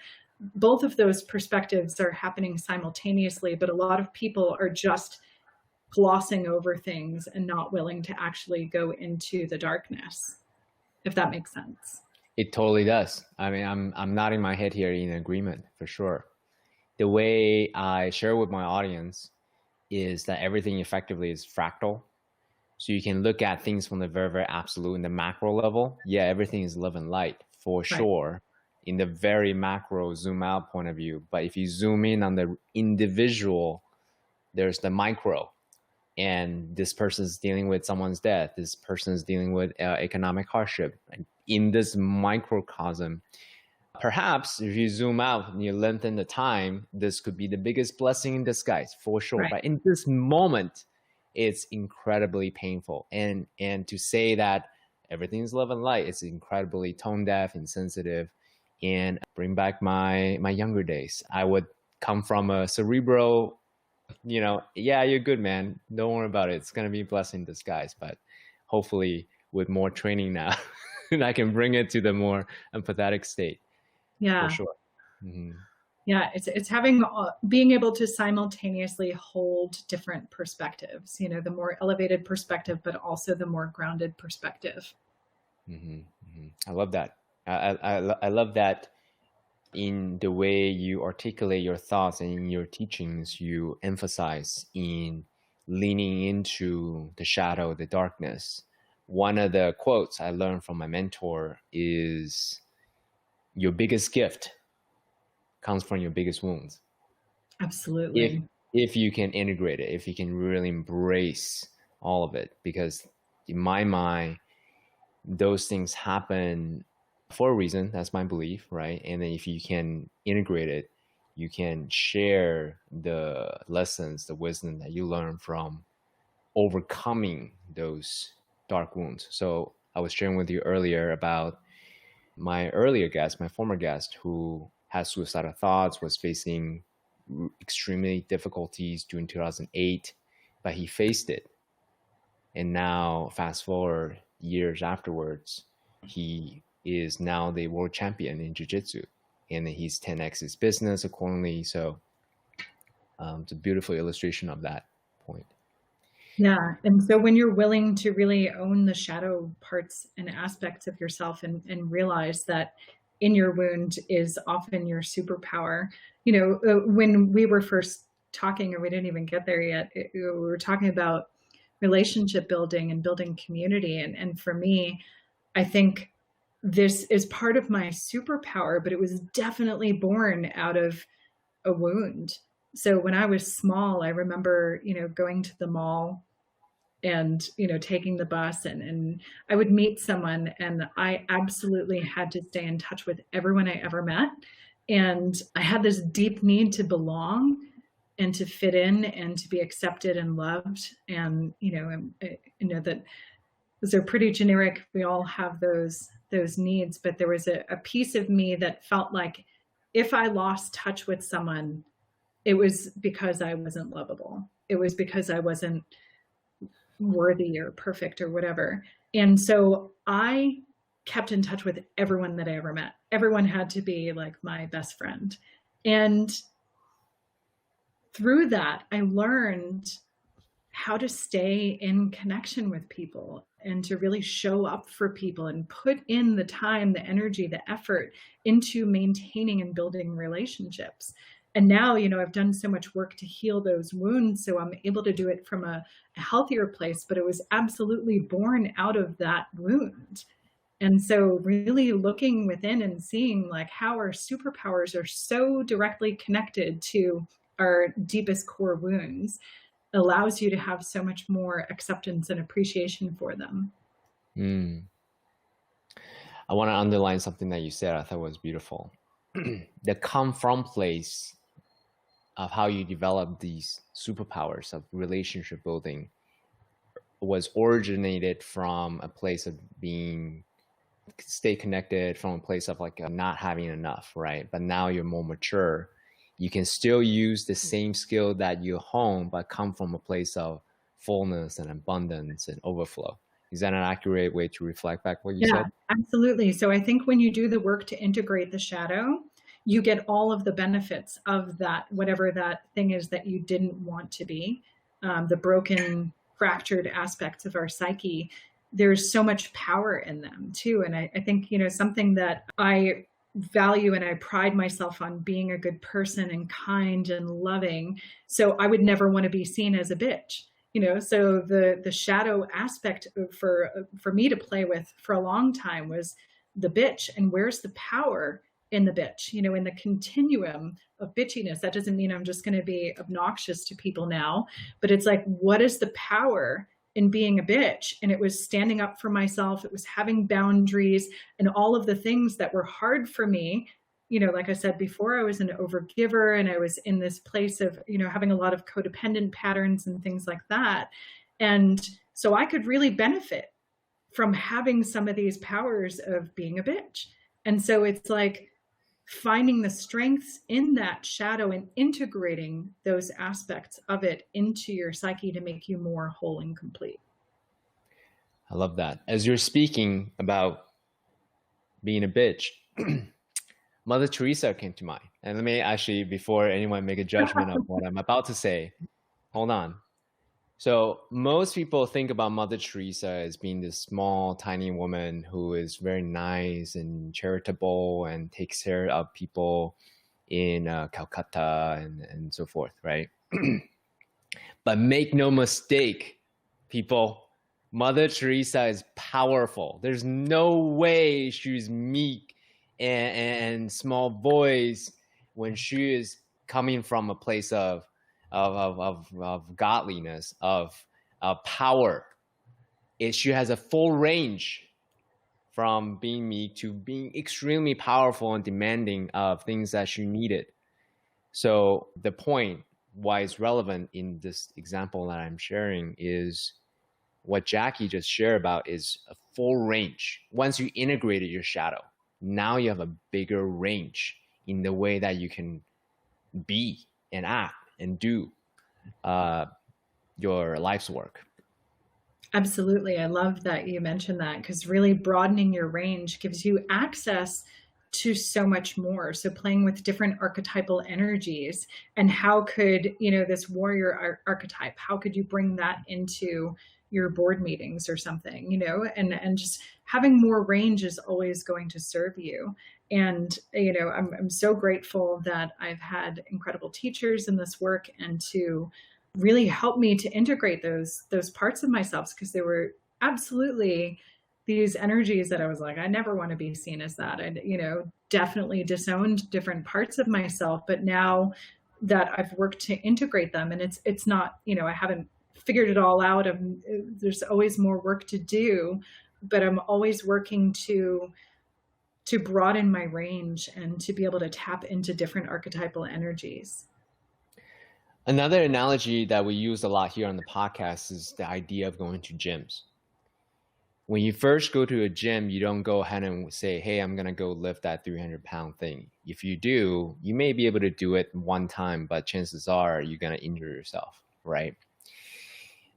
both of those perspectives are happening simultaneously, but a lot of people are just glossing over things and not willing to actually go into the darkness, if that makes sense. It totally does. I mean, I'm nodding my head here in agreement for sure. The way I share with my audience is that everything effectively is fractal. So you can look at things from the very, very absolute in the macro level. Yeah, everything is love and light for sure in the very macro zoom out point of view. But if you zoom in on the individual, there's the micro. And this person is dealing with someone's death. This person is dealing with economic hardship. And in this microcosm, perhaps if you zoom out and you lengthen the time, this could be the biggest blessing in disguise for sure. Right. But in this moment, it's incredibly painful. And to say that everything is love and light, it's incredibly tone deaf, insensitive, and bring back my younger days. I would come from a cerebral, you know, yeah, you're good, man. Don't worry about it. It's going to be a blessing in disguise. But hopefully with more training now, I can bring it to the more empathetic state. Yeah. For sure. Mm-hmm. Yeah, it's having, being able to simultaneously hold different perspectives, you know, the more elevated perspective, but also the more grounded perspective. Mm-hmm. Mm-hmm. I love that. I love that. In the way you articulate your thoughts and in your teachings, you emphasize in leaning into the shadow, the darkness. One of the quotes I learned from my mentor is, your biggest gift comes from your biggest wounds. Absolutely. If you can integrate it, if you can really embrace all of it, because in my mind, those things happen for a reason. That's my belief, right? And then if you can integrate it, you can share the lessons, the wisdom that you learn from overcoming those dark wounds. So I was sharing with you earlier about my earlier guest, my former guest, who had suicidal thoughts, was facing extremely difficulties during 2008, but he faced it. And now, fast forward years afterwards, he is now the world champion in jiu-jitsu, and he's 10x his business accordingly. So it's a beautiful illustration of that point. Yeah. And so when you're willing to really own the shadow parts and aspects of yourself, and realize that in your wound is often your superpower, you know, when we were first talking, or we didn't even get there yet, we were talking about relationship building and building community. And for me, I think this is part of my superpower, but it was definitely born out of a wound. So when I was small, I remember, you know, going to the mall and, you know, taking the bus, and I would meet someone, and I absolutely had to stay in touch with everyone I ever met. And I had this deep need to belong and to fit in and to be accepted and loved. And, you know that those are pretty generic. We all have those needs, but there was a piece of me that felt like if I lost touch with someone, it was because I wasn't lovable. It was because I wasn't worthy or perfect or whatever. And so I kept in touch with everyone that I ever met. Everyone had to be like my best friend. And through that, I learned how to stay in connection with people and to really show up for people and put in the time, the energy, the effort into maintaining and building relationships. And now, I've done so much work to heal those wounds, so I'm able to do it from a healthier place, but it was absolutely born out of that wound. And so really looking within and seeing like how our superpowers are so directly connected to our deepest core wounds allows you to have so much more acceptance and appreciation for them. I want to underline something that you said I thought was beautiful. The come from place of how you develop these superpowers of relationship building was originated from a place of stay connected, from a place of like not having enough, right? But now you're more mature. You can still use the same skill that you hone, but come from a place of fullness and abundance and overflow. Is that an accurate way to reflect back what you said? Yeah, absolutely. So I think when you do the work to integrate the shadow, you get all of the benefits of that, whatever that thing is that you didn't want to be, the broken, fractured aspects of our psyche. There's so much power in them too. And I think, something that I value and I pride myself on being a good person and kind and loving. So I would never want to be seen as a bitch. So the shadow aspect for me to play with for a long time was the bitch, and where's the power in the bitch, in the continuum of bitchiness. That doesn't mean I'm just going to be obnoxious to people now, but it's like, what is the power in being a bitch? And it was standing up for myself. It was having boundaries and all of the things that were hard for me. Like I said before, I was an overgiver and I was in this place of, having a lot of codependent patterns and things like that. And so I could really benefit from having some of these powers of being a bitch. And so it's like finding the strengths in that shadow and integrating those aspects of it into your psyche to make you more whole and complete. I love that. As you're speaking about being a bitch, Mother Teresa came to mind. And let me actually, before anyone make a judgment of what I'm about to say, hold on. So most people think about Mother Teresa as being this small, tiny woman who is very nice and charitable and takes care of people in Calcutta and so forth, right? But make no mistake, people, Mother Teresa is powerful. There's no way she's meek and small voice when she is coming from a place of godliness, of power. She has a full range from being meek to being extremely powerful and demanding of things that she needed. So the point why it's relevant in this example that I'm sharing is what Jackie just shared about is a full range. Once you integrated your shadow, now you have a bigger range in the way that you can be and act and do your life's work. Absolutely. I love that you mentioned that, because really broadening your range gives you access to so much more. So playing with different archetypal energies, and how could, this warrior archetype, how could you bring that into your board meetings or something, and just having more range is always going to serve you. And, I'm so grateful that I've had incredible teachers in this work and to really help me to integrate those parts of myself, because there were absolutely these energies that I was like, I never want to be seen as that. I, definitely disowned different parts of myself, but now that I've worked to integrate them, and it's not, I haven't figured it all out. There's always more work to do, but I'm always working to broaden my range and to be able to tap into different archetypal energies. Another analogy that we use a lot here on the podcast is the idea of going to gyms. when you first go to a gym, you don't go ahead and say, hey, I'm going to go lift that 300-pound thing. If you do, you may be able to do it one time, but chances are you're going to injure yourself, right?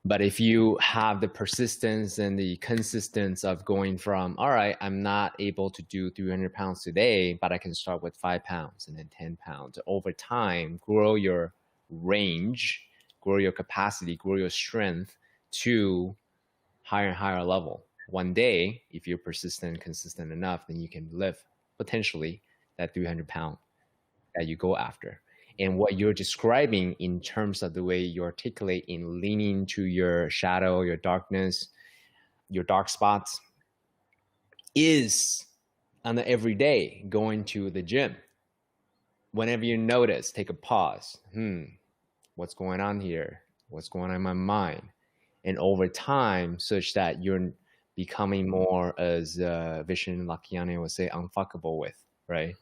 But if you have the persistence and the consistency of going from, all right, I'm not able to do 300 pounds today, but I can start with 5 pounds and then 10 pounds. Over time, grow your range, grow your capacity, grow your strength to higher and higher level. One day, if you're persistent and consistent enough, then you can lift potentially that 300-pound that you go after. And what you're describing in terms of the way you articulate in leaning to your shadow, your darkness, your dark spots, is on the everyday going to the gym. Whenever you notice, take a pause. What's going on here? What's going on in my mind? And over time, such that you're becoming more, as Vishen Lakhiani would say, unfuckable with, right?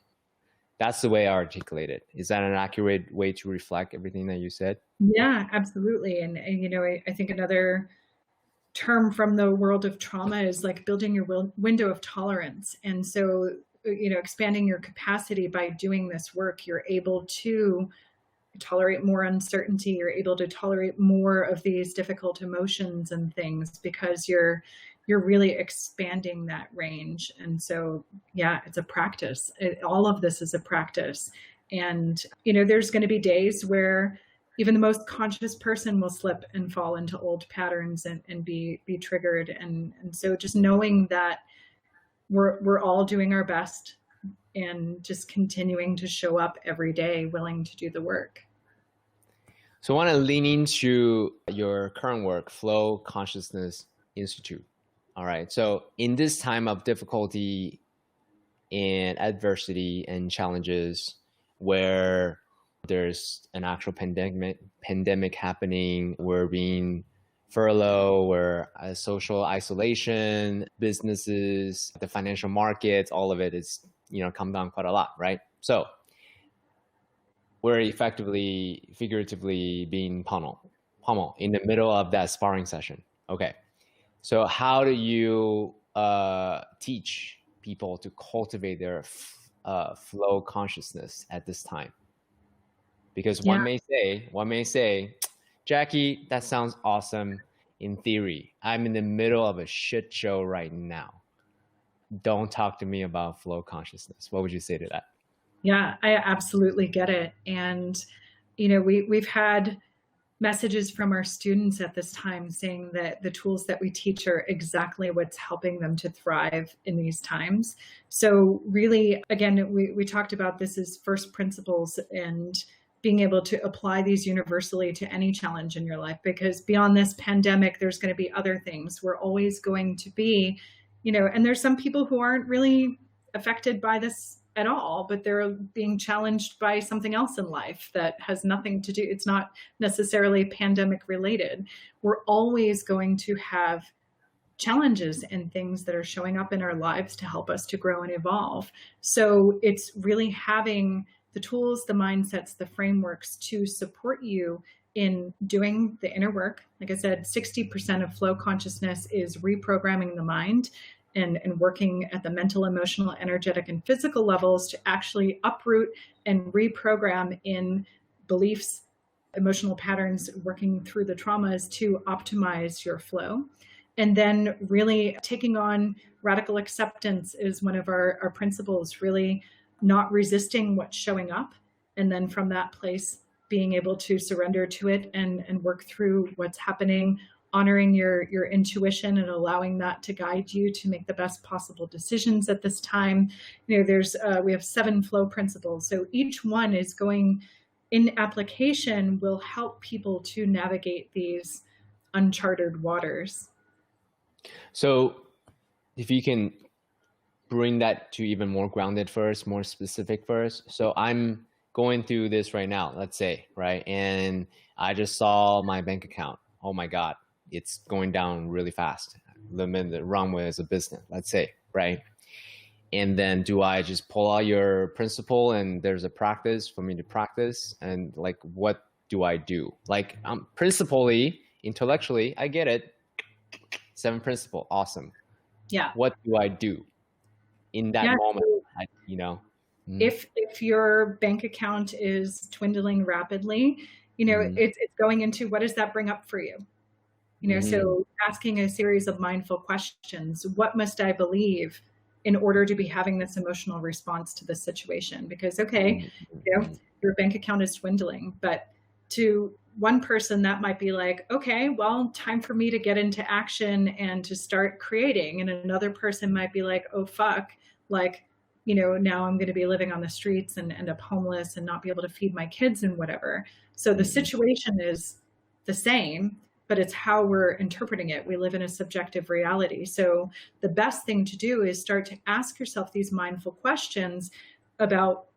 That's the way I articulate it. Is that an accurate way to reflect everything that you said? Yeah, absolutely. And you know, I think another term from the world of trauma is like building your window of tolerance. And so, you know, expanding your capacity by doing this work, you're able to tolerate more uncertainty. You're able to tolerate more of these difficult emotions and things because you're really expanding that range. And so, yeah, it's a practice. All of this is a practice. And, you know, there's going to be days where even the most conscious person will slip and fall into old patterns and be triggered. And so just knowing that we're all doing our best and just continuing to show up every day, willing to do the work. So I want to lean into your current work, Flow Consciousness Institute. All right. So in this time of difficulty and adversity and challenges where there's an actual pandemic happening, we're being furloughed, we're social isolation, businesses, the financial markets, all of it is, you know, come down quite a lot, right? So we're effectively, figuratively being pummeled in the middle of that sparring session. Okay. So how do you teach people to cultivate their flow consciousness at this time? Because one may say, Jackie, that sounds awesome in theory. I'm in the middle of a shit show right now. Don't talk to me about flow consciousness. What would you say to that? Yeah, I absolutely get it. And, you know, we've had messages from our students at this time saying that the tools that we teach are exactly what's helping them to thrive in these times. So really, again, we talked about this as first principles and being able to apply these universally to any challenge in your life, because beyond this pandemic, there's going to be other things. We're always going to be, you know, and there's some people who aren't really affected by this at all, but they're being challenged by something else in life that has nothing to do. It's not necessarily pandemic related. We're always going to have challenges and things that are showing up in our lives to help us to grow and evolve. So it's really having the tools, the mindsets, the frameworks to support you in doing the inner work. Like I said, 60% of flow consciousness is reprogramming the mind and working at the mental, emotional, energetic, and physical levels to actually uproot and reprogram in beliefs, emotional patterns, working through the traumas to optimize your flow. And then really taking on radical acceptance is one of our principles, really not resisting what's showing up. And then from that place, being able to surrender to it and work through what's happening, honoring your intuition and allowing that to guide you to make the best possible decisions at this time. You know, we have 7 flow principles. So each one is going in application will help people to navigate these uncharted waters. So if you can bring that to even more grounded first, more specific first. So I'm going through this right now, let's say, right? And I just saw my bank account. Oh my God, it's going down really fast. The runway as a business, let's say, right? And then do I just pull out your principle and there's a practice for me to practice? And like, what do I do? Like, principally, intellectually, I get it. 7 principle, awesome. Yeah. What do I do in that Yeah. moment? If your bank account is dwindling rapidly, Mm-hmm. it's going into, what does that bring up for you? So asking a series of mindful questions. What must I believe in order to be having this emotional response to this situation? Because, okay, your bank account is dwindling, but to one person that might be like, okay, well, time for me to get into action and to start creating. And another person might be like, oh, fuck, like, now I'm going to be living on the streets and end up homeless and not be able to feed my kids and whatever. So the situation is the same, but it's how we're interpreting it. We live in a subjective reality. So the best thing to do is start to ask yourself these mindful questions about,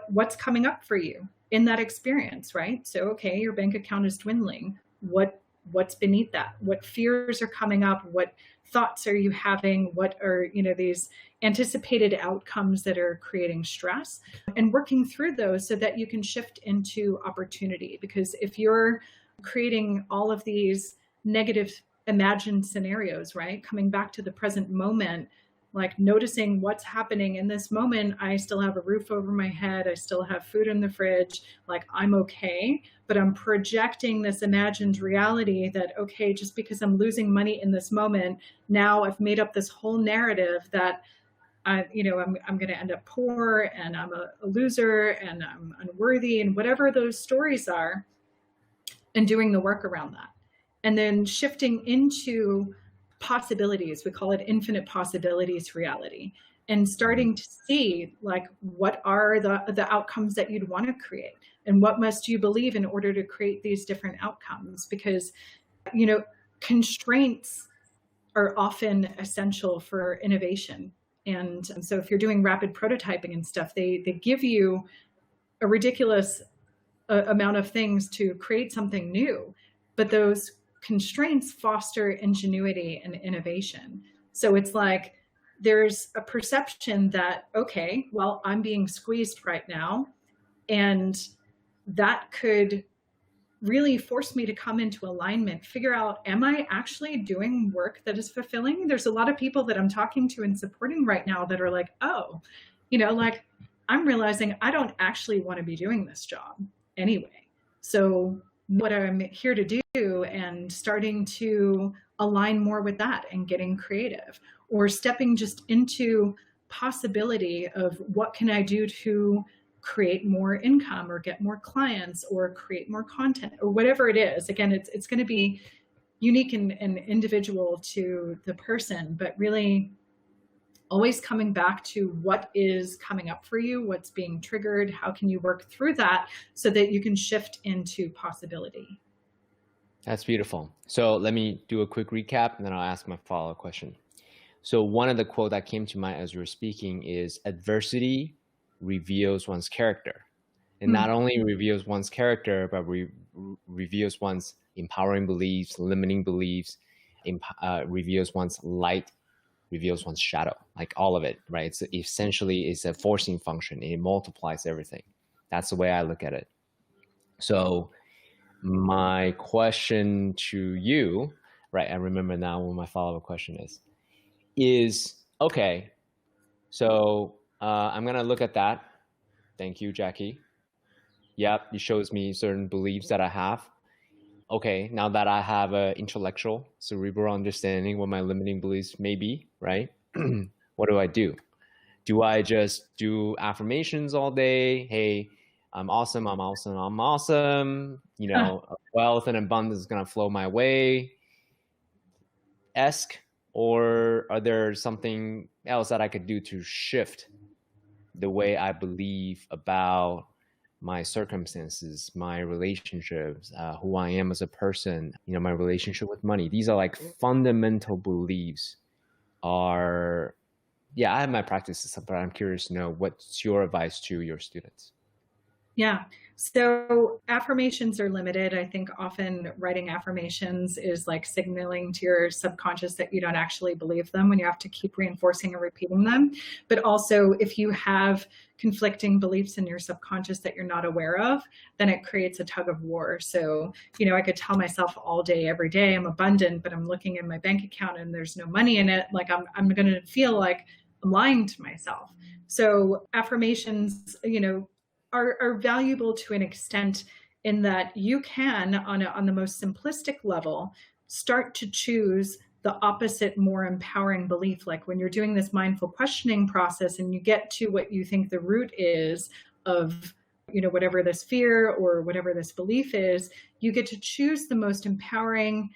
what's coming up for you in that experience, right? So, okay, your bank account is dwindling. What's beneath that? What fears are coming up? What thoughts are you having? What are, these anticipated outcomes that are creating stress, and working through those so that you can shift into opportunity. Because if you're creating all of these negative imagined scenarios, right? Coming back to the present moment, like noticing what's happening in this moment. I still have a roof over my head. I still have food in the fridge. Like, I'm okay, but I'm projecting this imagined reality that, okay, just because I'm losing money in this moment, now I've made up this whole narrative that I'm going to end up poor, and I'm a loser, and I'm unworthy, and whatever those stories are, and doing the work around that. And then shifting into possibilities. We call it infinite possibilities reality. And starting to see, like, what are the outcomes that you'd want to create? And what must you believe in order to create these different outcomes? Because, constraints are often essential for innovation. And so if you're doing rapid prototyping and stuff, they give you a ridiculous amount of things to create something new, but those constraints foster ingenuity and innovation. So it's like there's a perception that, okay, well, I'm being squeezed right now, and that could really force me to come into alignment, figure out, am I actually doing work that is fulfilling? There's a lot of people that I'm talking to and supporting right now that are like, oh, like, I'm realizing I don't actually want to be doing this job anyway. So what I'm here to do, and starting to align more with that and getting creative, or stepping just into possibility of what can I do to create more income, or get more clients, or create more content, or whatever it is. Again, it's going to be unique and individual to the person, but really always coming back to what is coming up for you, what's being triggered, how can you work through that so that you can shift into possibility. That's beautiful. So let me do a quick recap, and then I'll ask my follow-up question. So one of the quotes that came to mind as you were speaking is, adversity reveals one's character. And not only reveals one's character, but reveals one's empowering beliefs, limiting beliefs, reveals one's light, reveals one's shadow, like all of it, right? It's essentially, it's a forcing function. It multiplies everything. That's the way I look at it. So my question to you, right, I remember now what my follow-up question is, okay, so I'm going to look at that. Thank you, Jackie. Yep, it shows me certain beliefs that I have. Okay, now that I have an intellectual, cerebral understanding what my limiting beliefs may be, right? What do I do? Do I just do affirmations all day? Hey, I'm awesome, I'm awesome, I'm awesome. Wealth and abundance is going to flow my way. Or are there something else that I could do to shift the way I believe about my circumstances, my relationships, who I am as a person, my relationship with money? These are like fundamental beliefs. I have my practices, but I'm curious to know, what's your advice to your students? Yeah. So affirmations are limited. I think often writing affirmations is like signaling to your subconscious that you don't actually believe them when you have to keep reinforcing and repeating them. But also, if you have conflicting beliefs in your subconscious that you're not aware of, then it creates a tug of war. So, I could tell myself all day, every day, I'm abundant, but I'm looking in my bank account and there's no money in it. Like I'm going to feel like I'm lying to myself. So affirmations, are valuable to an extent in that you can, on the most simplistic level, start to choose the opposite, more empowering belief. Like when you're doing this mindful questioning process and you get to what you think the root is of, whatever this fear or whatever this belief is, you get to choose the most empowering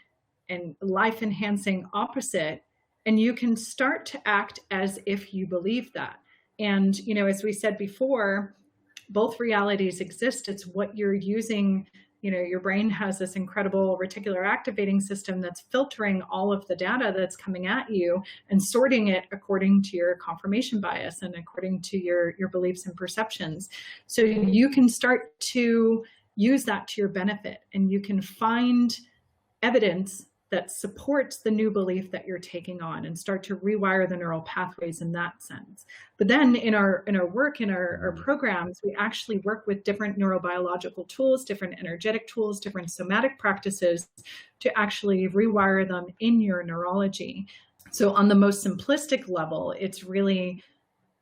and life enhancing opposite. And you can start to act as if you believe that. And, as we said before, both realities exist. It's what you're using. Your brain has this incredible reticular activating system that's filtering all of the data that's coming at you and sorting it according to your confirmation bias and according to your beliefs and perceptions. So you can start to use that to your benefit, and you can find evidence that supports the new belief that you're taking on and start to rewire the neural pathways in that sense. But then in our work, in our programs, we actually work with different neurobiological tools, different energetic tools, different somatic practices to actually rewire them in your neurology. So on the most simplistic level, it's really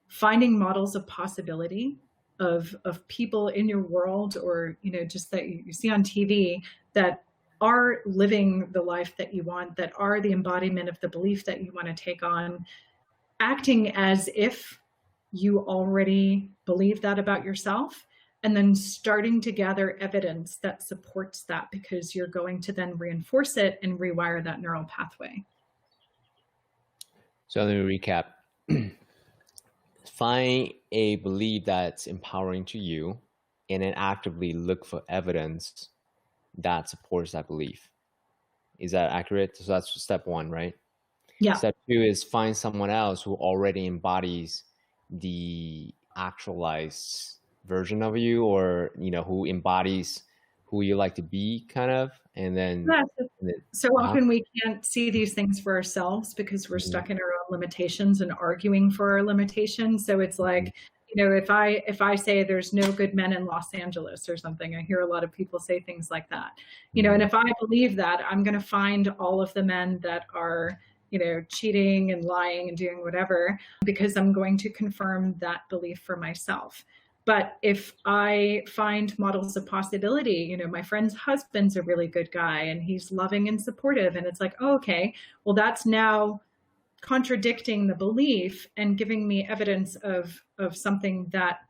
finding models of possibility of people in your world, or, just that you see on TV, that are living the life that you want, that are the embodiment of the belief that you want to take on, acting as if you already believe that about yourself, and then starting to gather evidence that supports that, because you're going to then reinforce it and rewire that neural pathway. So let me recap. Find a belief that's empowering to you, and then actively look for evidence that supports that belief. Is that accurate? So that's step one, right? Yeah. Step two is find someone else who already embodies the actualized version of you, or, who embodies who you like to be, kind of. And then, so often we can't see these things for ourselves because we're stuck in our own limitations and arguing for our limitations. So it's like, if I say there's no good men in Los Angeles or something, I hear a lot of people say things like that, and if I believe that, I'm going to find all of the men that are, cheating and lying and doing whatever, because I'm going to confirm that belief for myself. But if I find models of possibility, my friend's husband's a really good guy and he's loving and supportive, and it's like, oh, okay, well, that's now contradicting the belief and giving me evidence of something that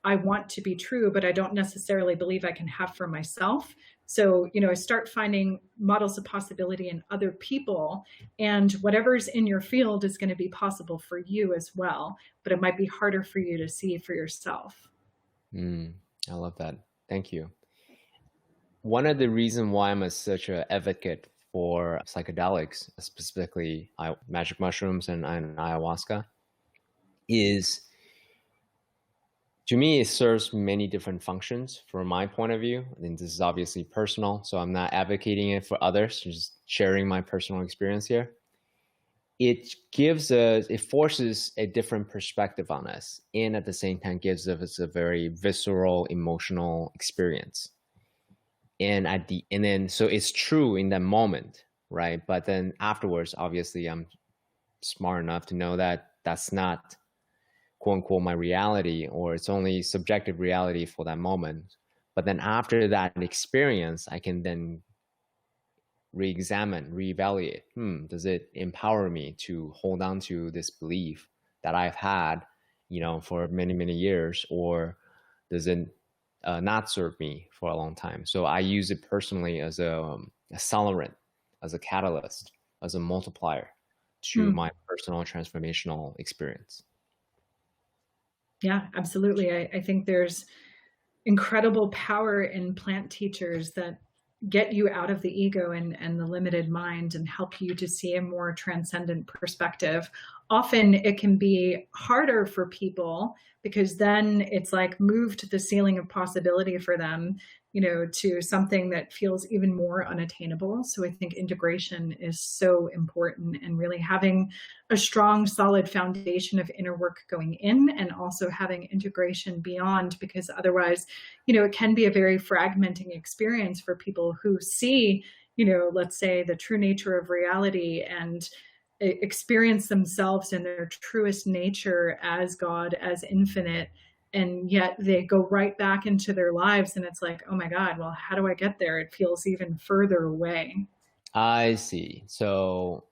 I want to be true, but I don't necessarily believe I can have for myself. So, I start finding models of possibility in other people, and whatever's in your field is going to be possible for you as well, but it might be harder for you to see for yourself. I love that. Thank you. One of the reasons why I'm such an advocate for psychedelics, specifically magic mushrooms and ayahuasca, is, to me, it serves many different functions from my point of view. I think this is obviously personal, so I'm not advocating it for others, just sharing my personal experience here. It forces a different perspective on us, and at the same time gives us a very visceral, emotional experience. And so it's true in that moment, right? But then afterwards, obviously, I'm smart enough to know that that's not, quote unquote, my reality, or it's only subjective reality for that moment. But then after that experience, I can then re-examine, reevaluate. Does it empower me to hold on to this belief that I've had, for many, many years, or does it not serve me for a long time? So I use it personally as a accelerant, as a catalyst, as a multiplier to my personal transformational experience. Yeah, absolutely. I think there's incredible power in plant teachers that get you out of the ego and the limited mind and help you to see a more transcendent perspective often it can be harder for people because then it's like moved the ceiling of possibility for them, to something that feels even more unattainable. So I think integration is so important, and really having a strong, solid foundation of inner work going in, and also having integration beyond, because otherwise, it can be a very fragmenting experience for people who see, let's say, the true nature of reality and experience themselves in their truest nature as God, as infinite, and yet they go right back into their lives and it's like, oh my God, well, how do I get there? It feels even further away. I see. So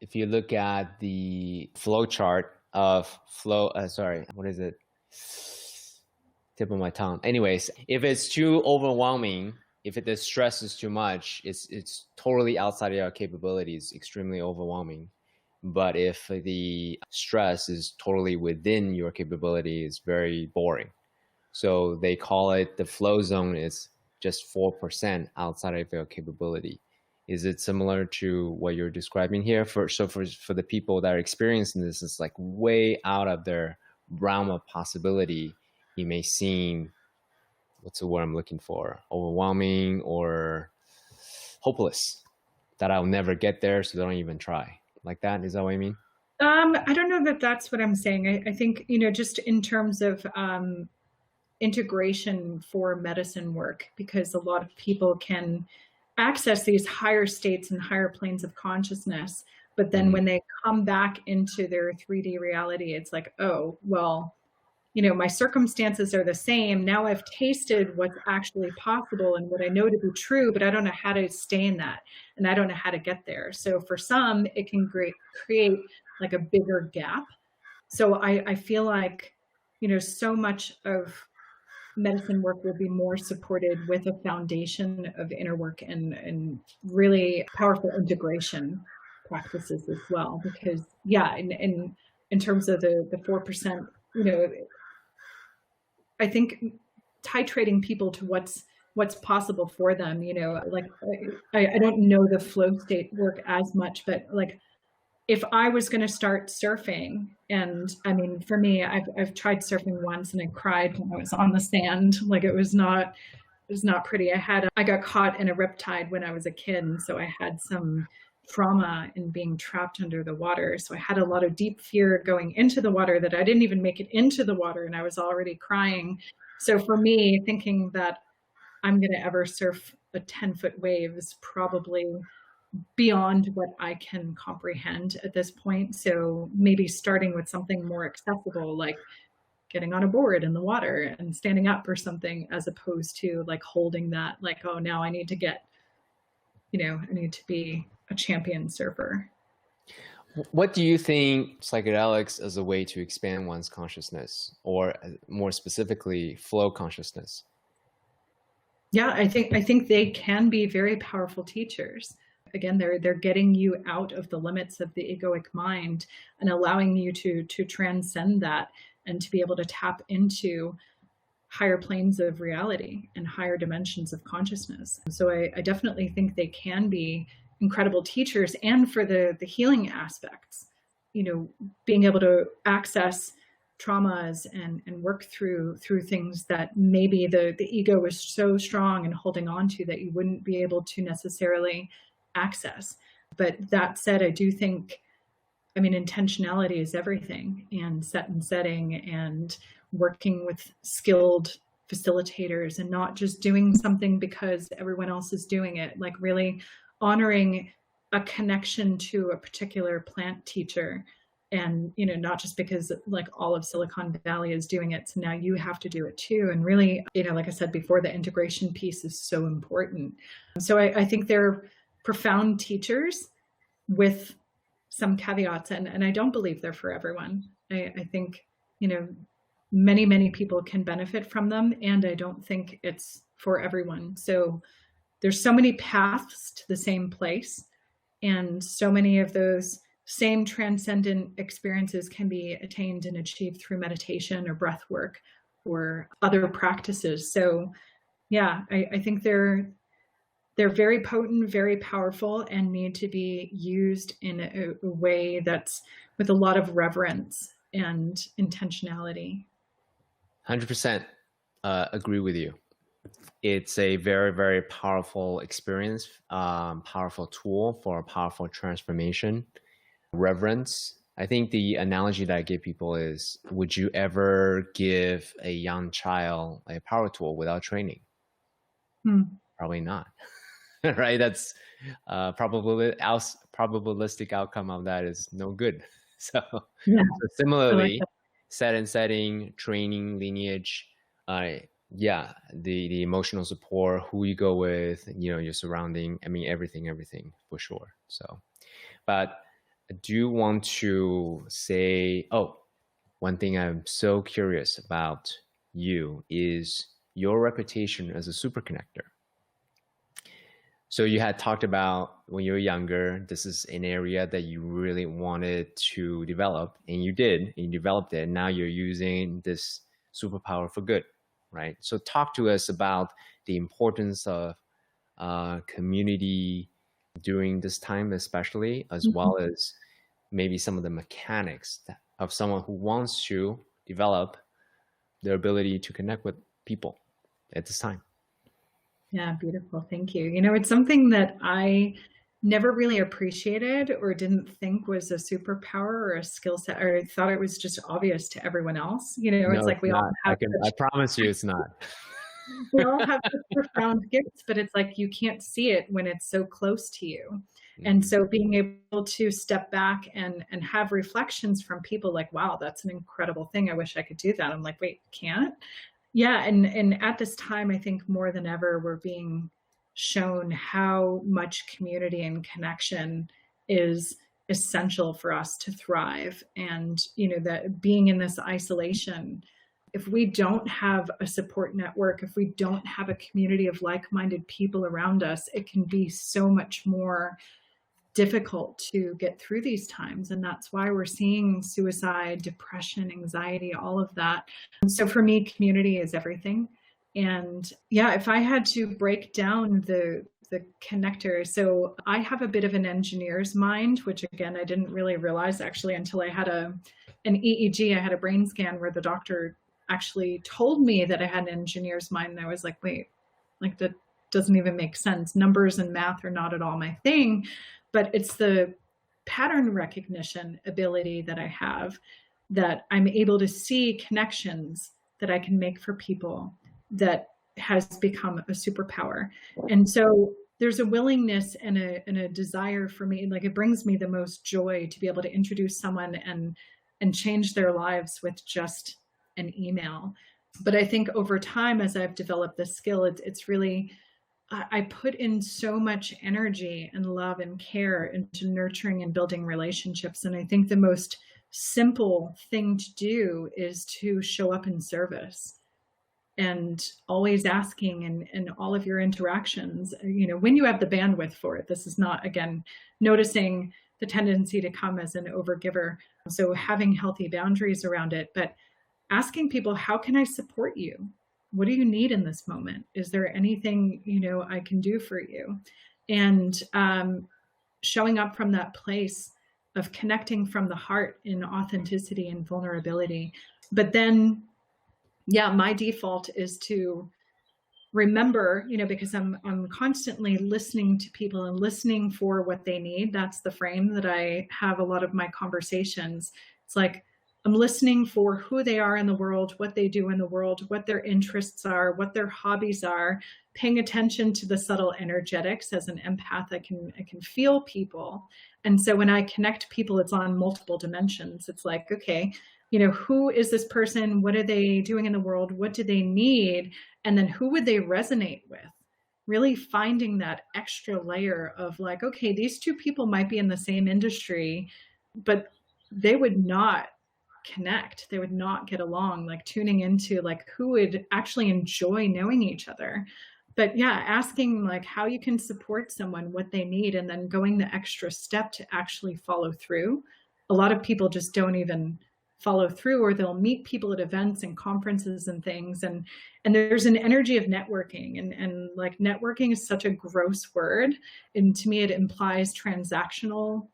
if you look at the flow chart of flow, what is it? Tip of my tongue. Anyways, if it's too overwhelming, if the stress is too much, it's totally outside of your capabilities, extremely overwhelming. But if the stress is totally within your capability, it's very boring. So they call it the flow zone is just 4% outside of your capability. Is it similar to what you're describing here? For the people that are experiencing this, it's like way out of their realm of possibility. It may seem, what's the word I'm looking for? Overwhelming or hopeless, that I'll never get there, so don't even try. Like that? Is that what I mean? I don't know that that's what I'm saying. I think, just in terms of integration for medicine work, because a lot of people can access these higher states and higher planes of consciousness, but then when they come back into their 3D reality, it's like, oh, well, my circumstances are the same. Now I've tasted what's actually possible and what I know to be true, but I don't know how to stay in that, and I don't know how to get there. So for some, it can create like a bigger gap. So I feel like, so much of medicine work will be more supported with a foundation of inner work and really powerful integration practices as well. Because in terms of the 4%, I think titrating people to what's possible for them, like I don't know the flow state work as much, but like if I was going to start surfing, and I mean, for me, I've tried surfing once and I cried when I was on the sand. Like it was not pretty. I got caught in a riptide when I was a kid. And so I had some trauma in being trapped under the water. So I had a lot of deep fear going into the water that I didn't even make it into the water and I was already crying. So for me, thinking that I'm going to ever surf a 10-foot wave is probably beyond what I can comprehend at this point. So maybe starting with something more accessible, like getting on a board in the water and standing up or something, as opposed to like holding that, like, oh, now I need to get, I need to be a champion surfer. What do you think psychedelics as a way to expand one's consciousness, or more specifically, flow consciousness? Yeah, I think they can be very powerful teachers. Again, they're getting you out of the limits of the egoic mind and allowing you to transcend that and to be able to tap into higher planes of reality and higher dimensions of consciousness. So I definitely think they can be incredible teachers. And for the healing aspects, being able to access traumas and work through things that maybe the ego is so strong and holding on to that you wouldn't be able to necessarily access. But that said, I do think, intentionality is everything, and set and setting and working with skilled facilitators and not just doing something because everyone else is doing it, like really honoring a connection to a particular plant teacher. And, not just because like all of Silicon Valley is doing it, so now you have to do it too. And really, like I said before, the integration piece is so important. So I think they're profound teachers with some caveats, and I don't believe they're for everyone. I think, many, many people can benefit from them, and I don't think it's for everyone. So there's so many paths to the same place, and so many of those same transcendent experiences can be attained and achieved through meditation or breath work or other practices. So yeah, I think they're they're very potent, very powerful, and need to be used in a way that's with a lot of reverence and intentionality. 100% agree with you. It's a very, very powerful experience, powerful tool for a powerful transformation. Reverence. I think the analogy that I give people is, would you ever give a young child a power tool without training? Probably not. Right? That's probabilistic outcome of that is no good. So, Yeah, so similarly, like set and setting, training, lineage, yeah, the emotional support, who you go with, your surrounding. I mean, everything for sure. So, but I do want to say, one thing I'm so curious about you is your reputation as a super connector. So you had talked about when you were younger, this is an area that you really wanted to develop, and you did, and you developed it. And now you're using this superpower for good, right? So talk to us about the importance of community during this time, especially, as well as maybe some of the mechanics of someone who wants to develop their ability to connect with people at this time. Yeah, beautiful. Thank you. It's something that I never really appreciated or didn't think was a superpower or a skill set, or thought it was just obvious to everyone else. No, It's like it's not. I promise you it's not. we all have such profound gifts, but it's like you can't see it when it's so close to you. And so being able to step back and have reflections from people like, wow, that's an incredible thing. I wish I could do that. I'm like, wait, can't? Yeah. And at this time, I think more than ever, we're being shown how much community and connection is essential for us to thrive. And, that being in this isolation, if we don't have a support network, if we don't have a community of like-minded people around us, it can be so much more difficult to get through these times. And that's why we're seeing suicide, depression, anxiety, all of that. So for me, community is everything. And yeah, if I had to break down the connector, so I have a bit of an engineer's mind, which again, I didn't really realize actually until I had an EEG. I had a brain scan where the doctor actually told me that I had an engineer's mind. And I was like, wait, like that doesn't even make sense. Numbers and math are not at all my thing. But it's the pattern recognition ability that I have, that I'm able to see connections that I can make for people, that has become a superpower. And so there's a willingness and a desire for me, like it brings me the most joy to be able to introduce someone and change their lives with just an email. But I think over time, as I've developed this skill, it's really, I put in so much energy and love and care into nurturing and building relationships. And I think the most simple thing to do is to show up in service and always asking in all of your interactions, when you have the bandwidth for it. This is not, again, noticing the tendency to come as an overgiver. So having healthy boundaries around it, but asking people, how can I support you? What do you need in this moment? Is there anything, I can do for you? And showing up from that place of connecting from the heart in authenticity and vulnerability. But then, yeah, my default is to remember, because I'm constantly listening to people and listening for what they need. That's the frame that I have a lot of my conversations. It's like, I'm listening for who they are in the world, what they do in the world, what their interests are, what their hobbies are, paying attention to the subtle energetics. As an empath, I can feel people. And so when I connect people, it's on multiple dimensions. It's like, okay, who is this person? What are they doing in the world? What do they need? And then who would they resonate with? Really finding that extra layer of like, okay, these two people might be in the same industry, but they would not connect. They would not get along, like tuning into like who would actually enjoy knowing each other. But yeah, asking like how you can support someone, what they need, and then going the extra step to actually follow through. A lot of people just don't even follow through, or they'll meet people at events and conferences and things. And there's an energy of networking, and like networking is such a gross word. And to me, it implies transactional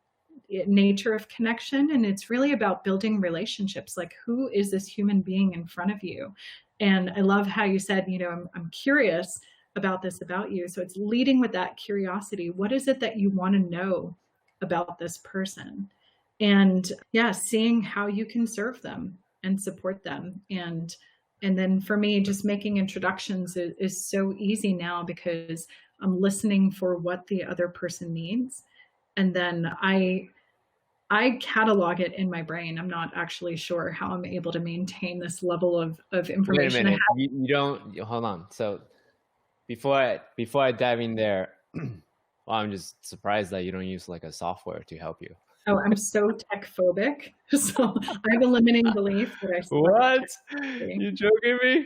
nature of connection. And it's really about building relationships. Like, who is this human being in front of you? And I love how you said, I'm curious about this about you. So it's leading with that curiosity. What is it that you want to know about this person? And yeah, seeing how you can serve them and support them. And then for me, just making introductions is so easy now, because I'm listening for what the other person needs. And then I catalog it in my brain. I'm not actually sure how I'm able to maintain this level of information. Wait a minute. You don't, hold on. So before I dive in there, well, I'm just surprised that you don't use like a software to help you. Oh, I'm so tech phobic. So I have a limiting belief that I what? You joking me?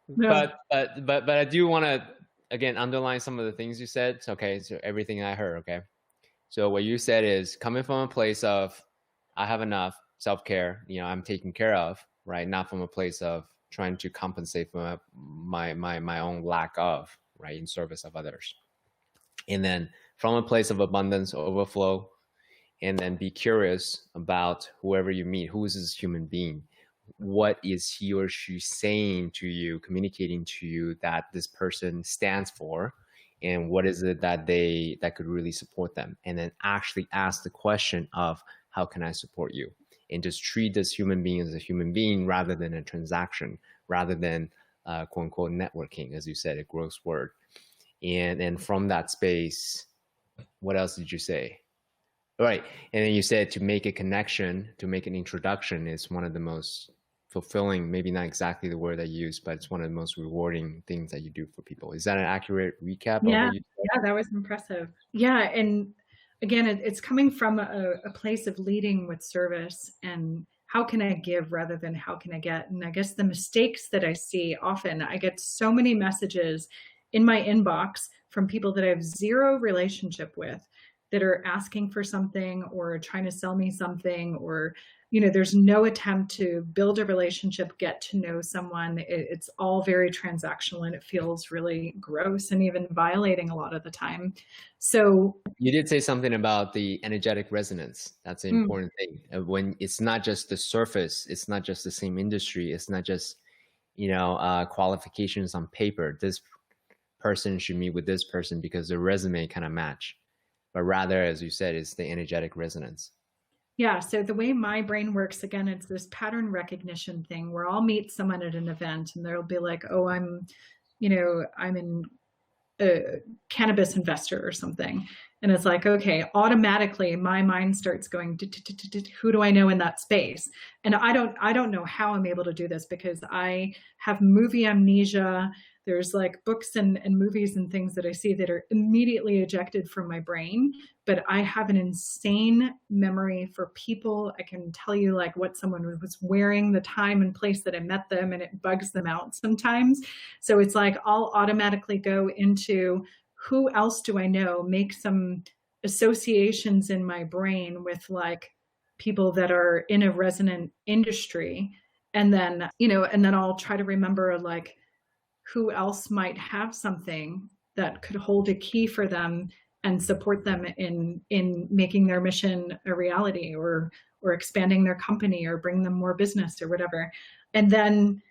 No. But I do want to again underline some of the things you said. Okay, so everything I heard. Okay, so what you said is coming from a place of I have enough self-care. I'm taken care of, right? Not from a place of trying to compensate for my own lack of, right, in service of others. And then from a place of abundance, overflow. And then be curious about whoever you meet. Who is this human being? What is he or she saying to you, communicating to you that this person stands for? And what is it that could really support them? And then actually ask the question of, how can I support you? And just treat this human being as a human being rather than a transaction, rather than quote unquote networking, as you said, a gross word. And from that space, what else did you say? Right. And then you said to make a connection, to make an introduction is one of the most fulfilling, maybe not exactly the word I use, but it's one of the most rewarding things that you do for people. Is that an accurate recap? Yeah, of what you said? Yeah, that was impressive. Yeah. And again, it's coming from a place of leading with service and how can I give rather than how can I get? And I guess the mistakes that I see often, I get so many messages in my inbox from people that I have zero relationship with, that are asking for something or trying to sell me something, or, there's no attempt to build a relationship, get to know someone. It's all very transactional, and it feels really gross and even violating a lot of the time. So you did say something about the energetic resonance. That's an important thing. When it's not just the surface, it's not just the same industry, it's not just, qualifications on paper. This person should meet with this person because their resume kind of match. But rather, as you said, it's the energetic resonance. Yeah. So the way my brain works, again, it's this pattern recognition thing where I'll meet someone at an event and they'll be like, oh, I'm a cannabis investor or something. And it's like, okay, automatically my mind starts going, who do I know in that space? And I don't know how I'm able to do this, because I have movie amnesia. There's like books and movies and things that I see that are immediately ejected from my brain, but I have an insane memory for people. I can tell you like what someone was wearing, the time and place that I met them, and it bugs them out sometimes. So it's like I'll automatically go into who else do I know, make some associations in my brain with like people that are in a resonant industry. And then, I'll try to remember like who else might have something that could hold a key for them and support them in making their mission a reality, or expanding their company, or bring them more business or whatever. And then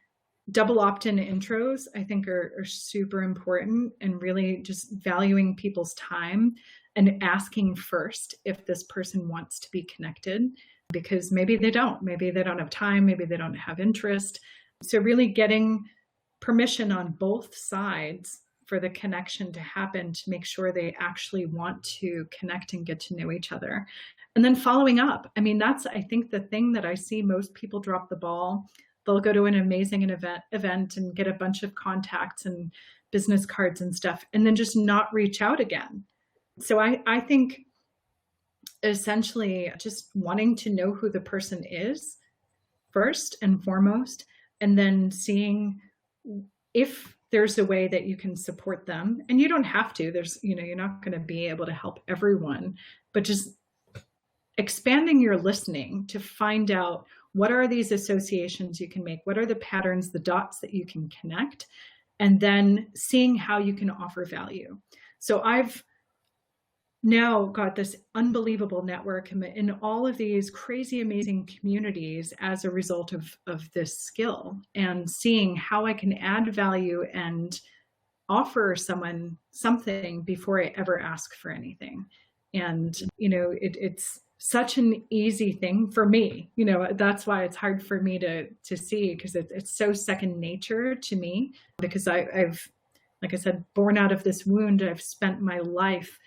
double opt-in intros, I think are super important, and really just valuing people's time and asking first if this person wants to be connected, because maybe they don't have time, maybe they don't have interest. So really getting permission on both sides for the connection to happen, to make sure they actually want to connect and get to know each other. And then following up. I mean, that's, I think, the thing that I see most people drop the ball. They'll go to an amazing event and get a bunch of contacts and business cards and stuff, and then just not reach out again. So I think essentially just wanting to know who the person is first and foremost, and then seeing if there's a way that you can support them. And you don't have to, you're not going to be able to help everyone, but just expanding your listening to find out What are these associations you can make? What are the patterns, the dots that you can connect? And then seeing how you can offer value. So I've now got this unbelievable network in all of these crazy, amazing communities as a result of this skill, and seeing how I can add value and offer someone something before I ever ask for anything. And, it's such an easy thing for me. That's why it's hard for me to see, because it's so second nature to me, because I've, like I said, born out of this wound. I've spent my life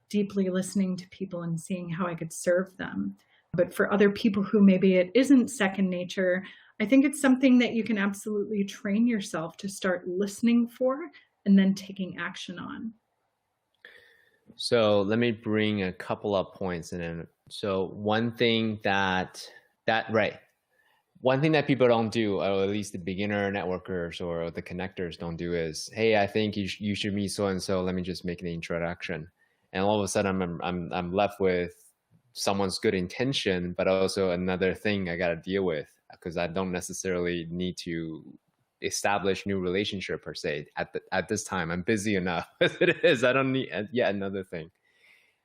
deeply listening to people and seeing how I could serve them. But for other people who maybe it isn't second nature, I think it's something that you can absolutely train yourself to start listening for and then taking action on. So let me bring a couple of points in. So one thing that people don't do, or at least the beginner networkers or the connectors don't do, is, hey, I think you should meet so and so. Let me just make the introduction. And all of a sudden, I'm left with someone's good intention, but also another thing I got to deal with, because I don't necessarily need to establish new relationship per se at this time. I'm busy enough as it is. I don't need yet another thing.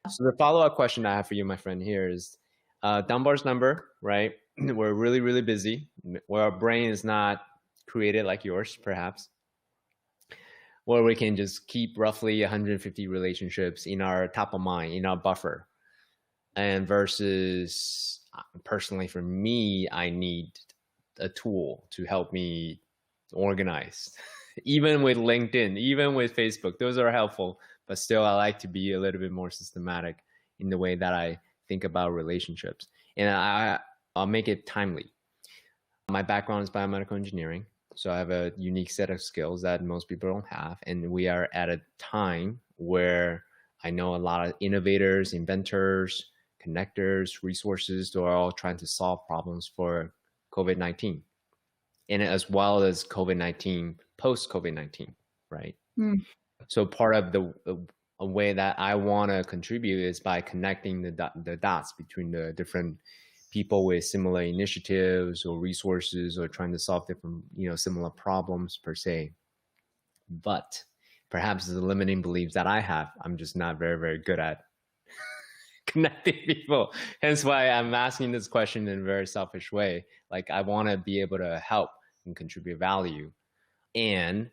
So the follow-up question I have for you, my friend, here is Dunbar's number, right? We're really, really busy, where our brain is not created like yours, perhaps, where we can just keep roughly 150 relationships in our top of mind, in our buffer. And versus, personally for me, I need a tool to help me organize. Even with LinkedIn, even with Facebook, those are helpful, but still I like to be a little bit more systematic in the way that I think about relationships. And I'll make it timely. My background is biomedical engineering, so I have a unique set of skills that most people don't have. And we are at a time where I know a lot of innovators, inventors, connectors, resources who are all trying to solve problems for COVID-19. And as well as COVID-19, post-COVID-19, right? So part of a way that I want to contribute is by connecting the dots between the different people with similar initiatives or resources, or trying to solve different, similar problems per se. But perhaps the limiting beliefs that I have, I'm just not very, very good at connecting people. Hence why I'm asking this question in a very selfish way. Like, I want to be able to help and contribute value. And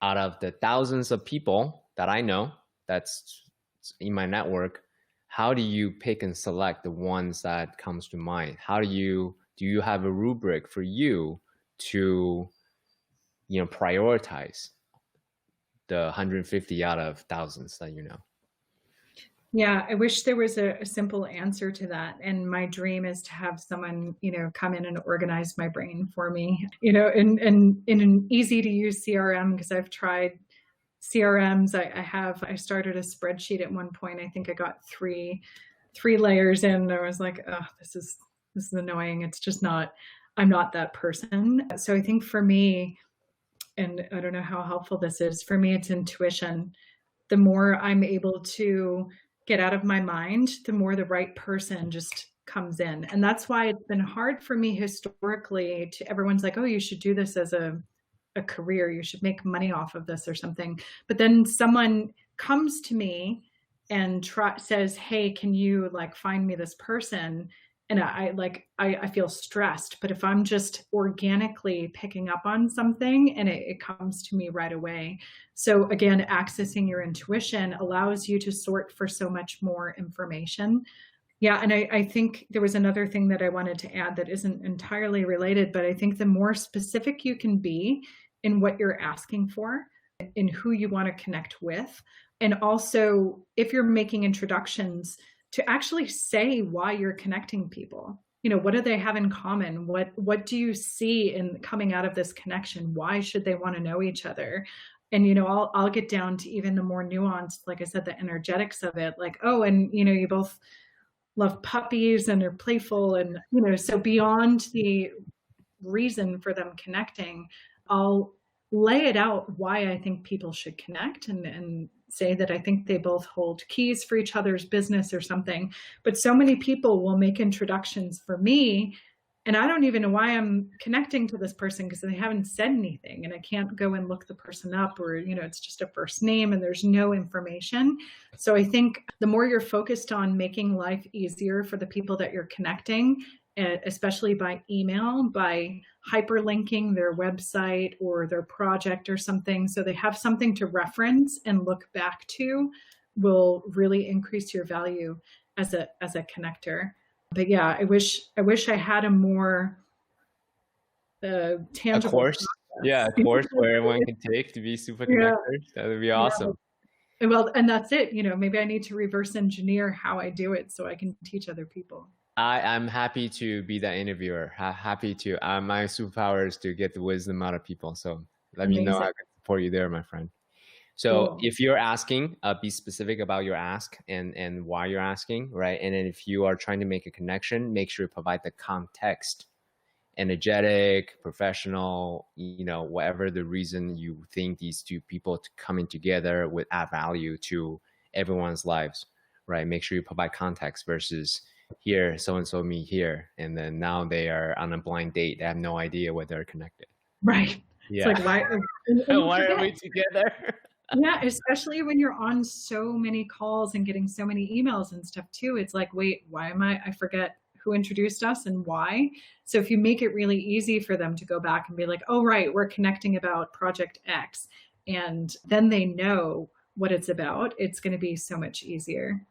out of the thousands of people that I know that's in my network, how do you pick and select the ones that comes to mind? Do you have a rubric for you to, prioritize the 150 out of thousands that you know? Yeah, I wish there was a simple answer to that. And my dream is to have someone, come in and organize my brain for me, in an easy to use CRM, because I've tried CRMs. I started a spreadsheet at one point. I think I got three layers in. I was like, oh, this is annoying. It's just not, I'm not that person. So I think for me, and I don't know how helpful this is, for me, it's intuition. The more I'm able to get out of my mind, the more the right person just comes in. And that's why it's been hard for me historically everyone's like, oh, you should do this as a career. You should make money off of this or something. But then someone comes to me and says, hey, can you find me this person? And I feel stressed. But if I'm just organically picking up on something and it comes to me right away. So again, accessing your intuition allows you to sort for so much more information. Yeah, and I think there was another thing that I wanted to add that isn't entirely related, but I think the more specific you can be in what you're asking for, in who you want to connect with, and also if you're making introductions, to actually say why you're connecting people. What do they have in common? What do you see in coming out of this connection? Why should they want to know each other? And, I'll get down to even the more nuanced, like I said, the energetics of it, like, oh, and, you both love puppies and are playful. And, so beyond the reason for them connecting, I'll lay it out why I think people should connect and say that I think they both hold keys for each other's business or something. But so many people will make introductions for me And I don't even know why I'm connecting to this person because they haven't said anything, and I can't go and look the person up, or, it's just a first name and there's no information. So I think the more you're focused on making life easier for the people that you're connecting, especially by email, by hyperlinking their website or their project or something, so they have something to reference and look back to, will really increase your value as a connector. But yeah, I wish I had a more tangible A course. process. Yeah, a course where everyone can take to be super connectors. That would be awesome. Yeah. Well, and that's it. Maybe I need to reverse engineer how I do it so I can teach other people. I'm happy to be that interviewer. Happy to. My superpower is to get the wisdom out of people. So let me know how I can support you there, my friend. So Cool. if you're asking, be specific about your ask and why you're asking, right? And then if you are trying to make a connection, make sure you provide the context. Energetic, professional, whatever the reason you think these two people coming together would add value to everyone's lives, right? Make sure you provide context versus here, so-and-so meet here, and then now they are on a blind date. They have no idea whether they're connected. Right. Yeah. It's like, why are we together? Yeah, especially when you're on so many calls and getting so many emails and stuff too. It's like, wait, why am I forget who introduced us and why. So if you make it really easy for them to go back and be like, oh, right, we're connecting about Project X, and then they know what it's about, it's going to be so much easier.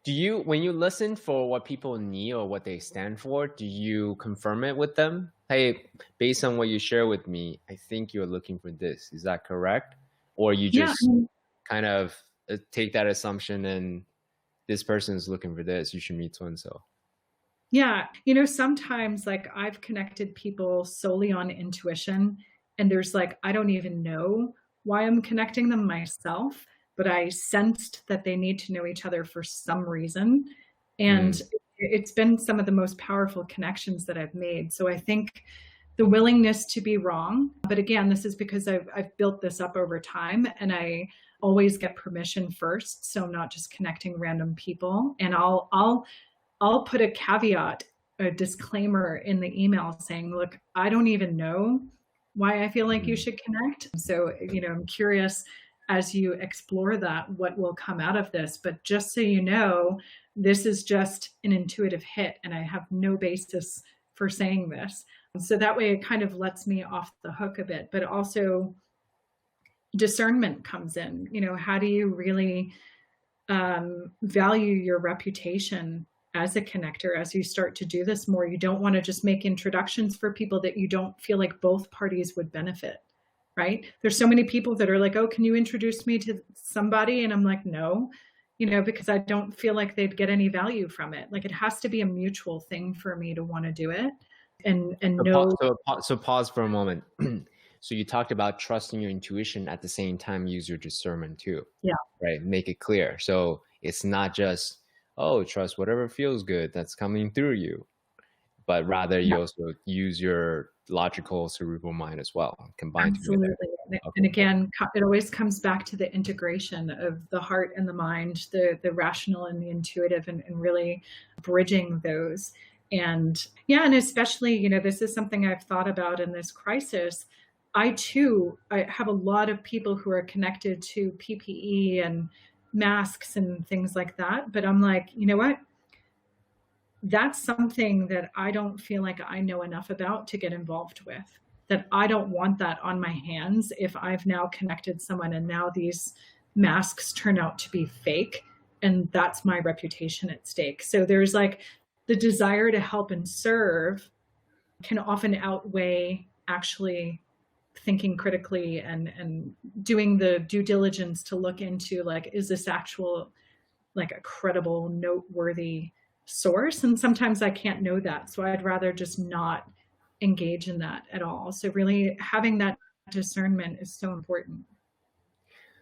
Do you, when you listen for what people need or what they stand for, do you confirm it with them? Hey, based on what you share with me, I think you're looking for this. Is that correct? Or you just kind of take that assumption and this person is looking for this, you should meet so-and-so. Yeah. Sometimes like I've connected people solely on intuition, and there's like, I don't even know why I'm connecting them myself, but I sensed that they need to know each other for some reason. And it's been some of the most powerful connections that I've made. So I think the willingness to be wrong, but again, this is because I've built this up over time, and I always get permission first. So not just connecting random people. And I'll put a caveat, a disclaimer in the email saying, look, I don't even know why I feel like you should connect. So, I'm curious as you explore that, what will come out of this. But just so you know, this is just an intuitive hit, and I have no basis for saying this. So that way it kind of lets me off the hook a bit, but also discernment comes in. How do you really value your reputation as a connector as you start to do this more? You don't want to just make introductions for people that you don't feel like both parties would benefit, right? There's so many people that are like, oh, can you introduce me to somebody? And I'm like, no, because I don't feel like they'd get any value from it. Like, it has to be a mutual thing for me to want to do it. So pause for a moment. So you talked about trusting your intuition, at the same time use your discernment too. Yeah. Right. Make it clear. So it's not just, oh, trust whatever feels good that's coming through you, but rather you also use your logical cerebral mind as well, combined together. Okay. And again, it always comes back to the integration of the heart and the mind, the rational and the intuitive, and really bridging those. And and especially, this is something I've thought about in this crisis. I have a lot of people who are connected to PPE and masks and things like that. But I'm like, you know what? That's something that I don't feel like I know enough about to get involved with. That I don't want that on my hands if I've now connected someone and now these masks turn out to be fake, and that's my reputation at stake. So there's like the desire to help and serve can often outweigh actually thinking critically and doing the due diligence to look into, like, is this actual, like, a credible, noteworthy source? And sometimes I can't know that. So I'd rather just not engage in that at all. So really having that discernment is so important.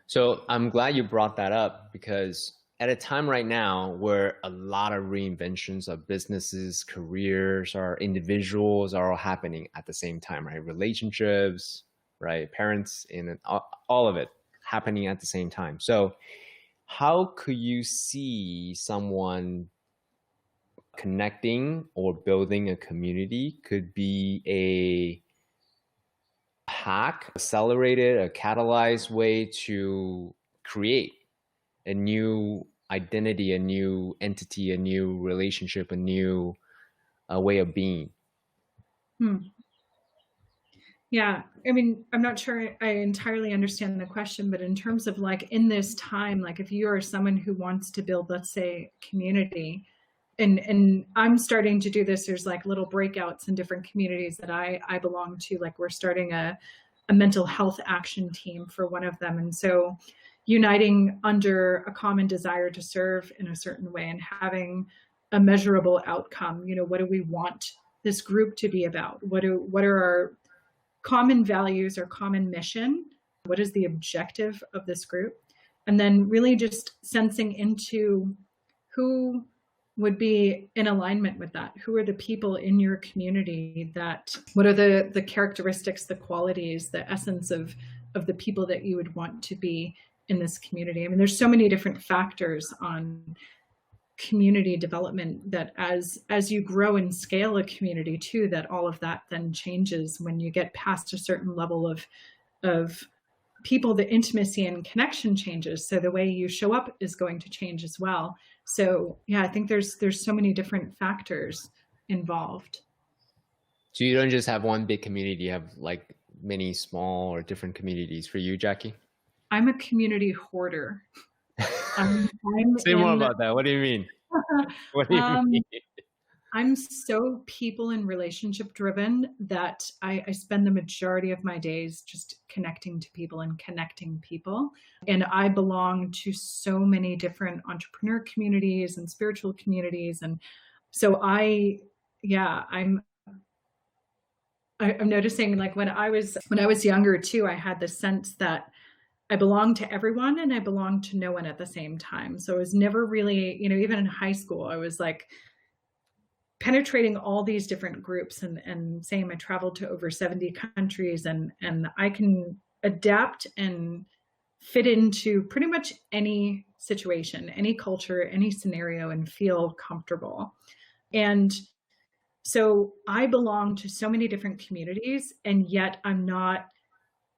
So I'm glad you brought that up, because at a time right now where a lot of reinventions of businesses, careers, or individuals are all happening at the same time, right? Relationships, right? Parents, and all of it happening at the same time. So how could you see someone connecting or building a community could be a hack, accelerated, a catalyzed way to create a new identity, a new entity, a new relationship, a new way of being. Yeah. I mean, I'm not sure I entirely understand the question, but in terms of like in this time, like if you are someone who wants to build, let's say, community, and I'm starting to do this, there's like little breakouts in different communities that I belong to. Like we're starting a mental health action team for one of them. And so uniting under a common desire to serve in a certain way and having a measurable outcome. What do we want this group to be about? What are our common values or common mission? What is the objective of this group? And then really just sensing into who would be in alignment with that. Who are the people in your community what are the characteristics, the qualities, the essence of the people that you would want to be in this community? I mean, there's so many different factors on community development that as you grow and scale a community too, that all of that then changes when you get past a certain level of people. The intimacy and connection changes, so the way you show up is going to change as well. So yeah, I think there's so many different factors involved. So you don't just have one big community, you have like many small or different communities. For you, Jackie? I'm a community hoarder. Say more about that. What do you mean? What do you mean? I'm so people and relationship driven that I spend the majority of my days just connecting to people and connecting people. And I belong to so many different entrepreneur communities and spiritual communities. And so I'm noticing, like when I was younger too, I had the sense that I belonged to everyone and I belonged to no one at the same time. So I was never really, even in high school, I was like penetrating all these different groups and same, I traveled to over 70 countries and I can adapt and fit into pretty much any situation, any culture, any scenario and feel comfortable. And so I belong to so many different communities, and yet I'm not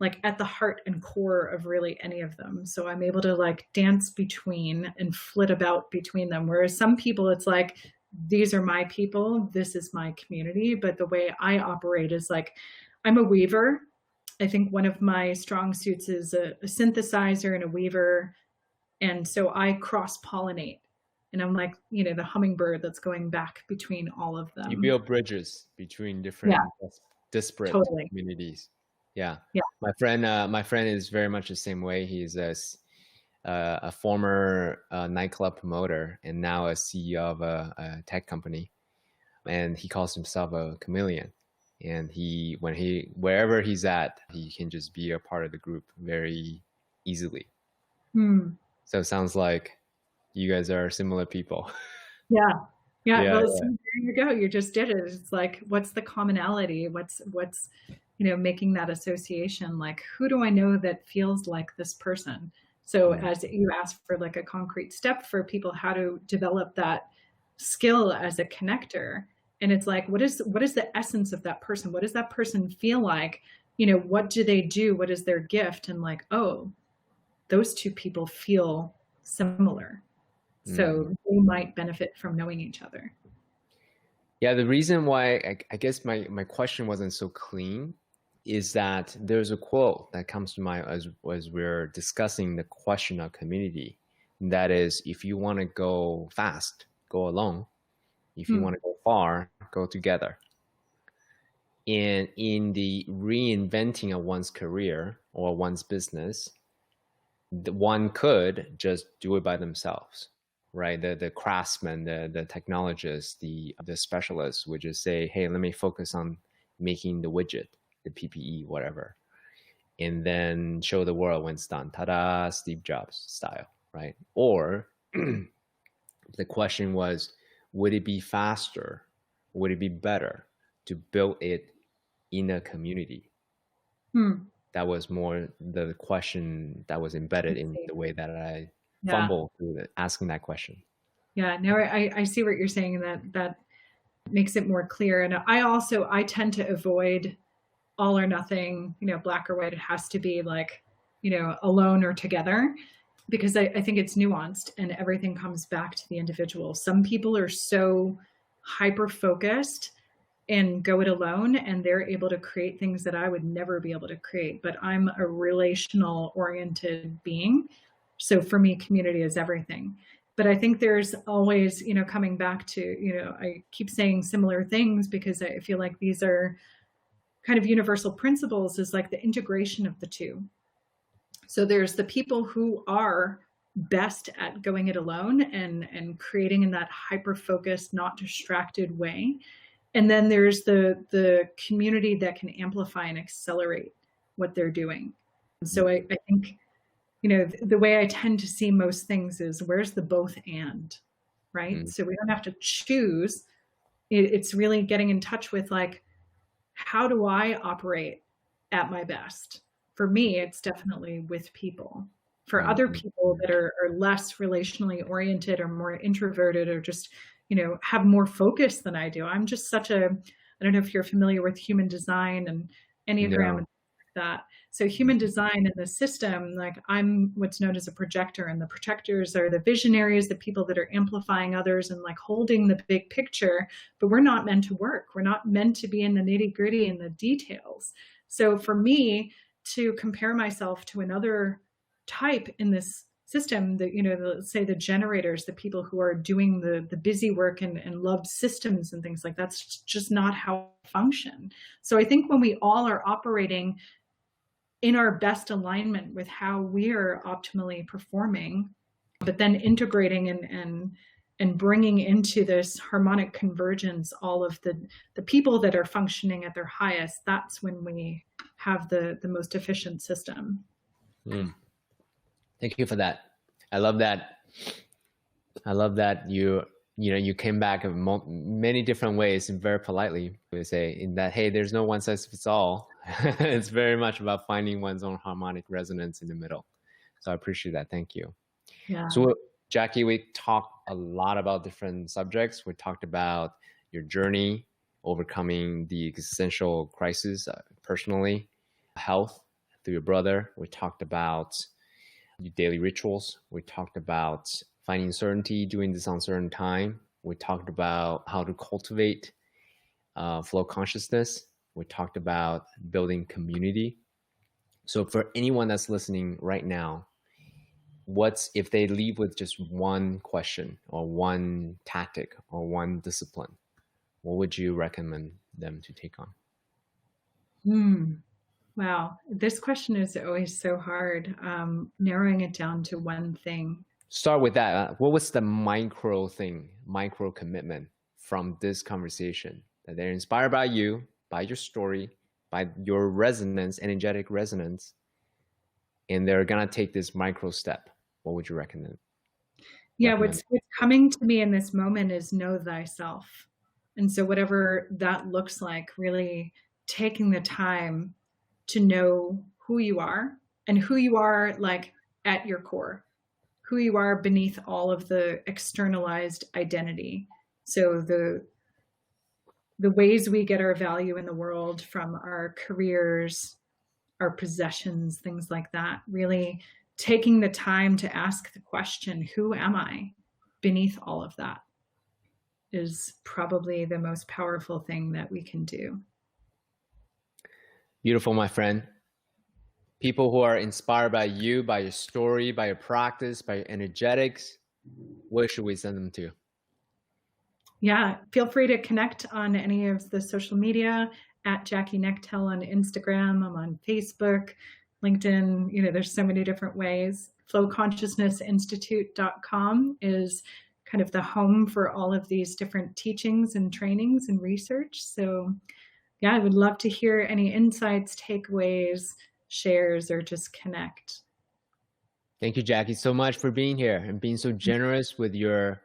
like at the heart and core of really any of them. So I'm able to like dance between and flit about between them. Whereas some people, it's like, these are my people, this is my community. But the way I operate is like, I'm a weaver. I think one of my strong suits is a synthesizer and a weaver. And so I cross-pollinate. And I'm like, the hummingbird that's going back between all of them. You build bridges between different disparate communities. Yeah. My friend is very much the same way. He's a former nightclub promoter and now a CEO of a tech company, and he calls himself a chameleon. And wherever he's at, he can just be a part of the group very easily. So it sounds like you guys are similar people. Yeah. Well, so there you go. You just did it. It's like, what's the commonality? What's making that association? Like, who do I know that feels like this person? So as you ask for like a concrete step for people, how to develop that skill as a connector. And it's like, what is the essence of that person? What does that person feel like? What do they do? What is their gift? And like, oh, those two people feel similar. So they might benefit from knowing each other. Yeah, the reason why I guess my question wasn't so clean is that there's a quote that comes to mind as we're discussing the question of community. That is, if you want to go fast, go alone. If you want to go far, go together. And in the reinventing of one's career or one's business, one could just do it by themselves, right? The craftsman, the technologist, the specialist would just say, hey, let me focus on making the widget, the PPE, whatever, and then show the world when it's done. Ta-da, Steve Jobs style, right? Or the question was, would it be faster? Would it be better to build it in a community? That was more the question that was embedded in the way that I fumbled through asking that question. Yeah, no, I see what you're saying, and that makes it more clear. And I tend to avoid all or nothing, black or white. It has to be like, alone or together, because I think it's nuanced and everything comes back to the individual. Some people are so hyper focused and go it alone, and they're able to create things that I would never be able to create. But I'm a relational oriented being. So for me, community is everything. But I think there's always, coming back to, I keep saying similar things because I feel like these are kind of universal principles, is like the integration of the two. So there's the people who are best at going it alone and creating in that hyper-focused, not distracted way. And then there's the community that can amplify and accelerate what they're doing. So I think, the way I tend to see most things is, where's the both and, right? So we don't have to choose. It's really getting in touch with, like, how do I operate at my best? For me, it's definitely with people. For other people that are less relationally oriented or more introverted, or just, have more focus than I do. I'm just I don't know if you're familiar with human design and Enneagram and that. So human design in the system, like, I'm what's known as a projector, and the projectors are the visionaries, the people that are amplifying others and like holding the big picture, but we're not meant to work. We're not meant to be in the nitty gritty and the details. So for me to compare myself to another type in this system, that, let's say the generators, the people who are doing the busy work and love systems and things like that, that's just not how I function. So I think when we all are operating in our best alignment with how we are optimally performing, but then integrating and bringing into this harmonic convergence all of the people that are functioning at their highest, that's when we have the most efficient system. Thank you for that. I love that. I love that you came back in many different ways, and very politely to say in that, hey, there's no one size fits all. It's very much about finding one's own harmonic resonance in the middle. So I appreciate that. Thank you. Yeah. So Jackie, we talked a lot about different subjects. We talked about your journey, overcoming the existential crisis personally, health through your brother. We talked about your daily rituals. We talked about finding certainty during this uncertain time. We talked about how to cultivate flow consciousness. We talked about building community. So for anyone that's listening right now, if they leave with just one question or one tactic or one discipline, what would you recommend them to take on? Wow. This question is always so hard. Narrowing it down to one thing. Start with that. What was the micro commitment from this conversation that they're inspired by you, by your story, by your resonance, energetic resonance, and they're going to take this micro step? What would you recommend? Yeah, what's coming to me in this moment is know thyself. And so whatever that looks like, really taking the time to know who you are, and who you are, like, at your core, who you are beneath all of the externalized identity. So the ways we get our value in the world from our careers, our possessions, things like that, really taking the time to ask the question, who am I beneath all of that, is probably the most powerful thing that we can do. Beautiful, my friend. People who are inspired by you, by your story, by your practice, by your energetics, where should we send them to? Yeah, feel free to connect on any of the social media, at Jackie Knechtel on Instagram. I'm on Facebook, LinkedIn. There's so many different ways. flowconsciousnessinstitute.com is kind of the home for all of these different teachings and trainings and research. So yeah, I would love to hear any insights, takeaways, shares, or just connect. Thank you, Jackie, so much for being here and being so generous with your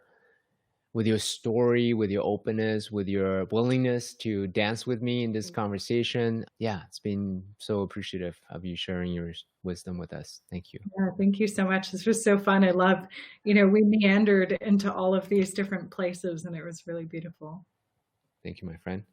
with your story, with your openness, with your willingness to dance with me in this conversation. Yeah, it's been so appreciative of you sharing your wisdom with us. Thank you. Yeah, thank you so much. This was so fun. I love, we meandered into all of these different places, and it was really beautiful. Thank you, my friend.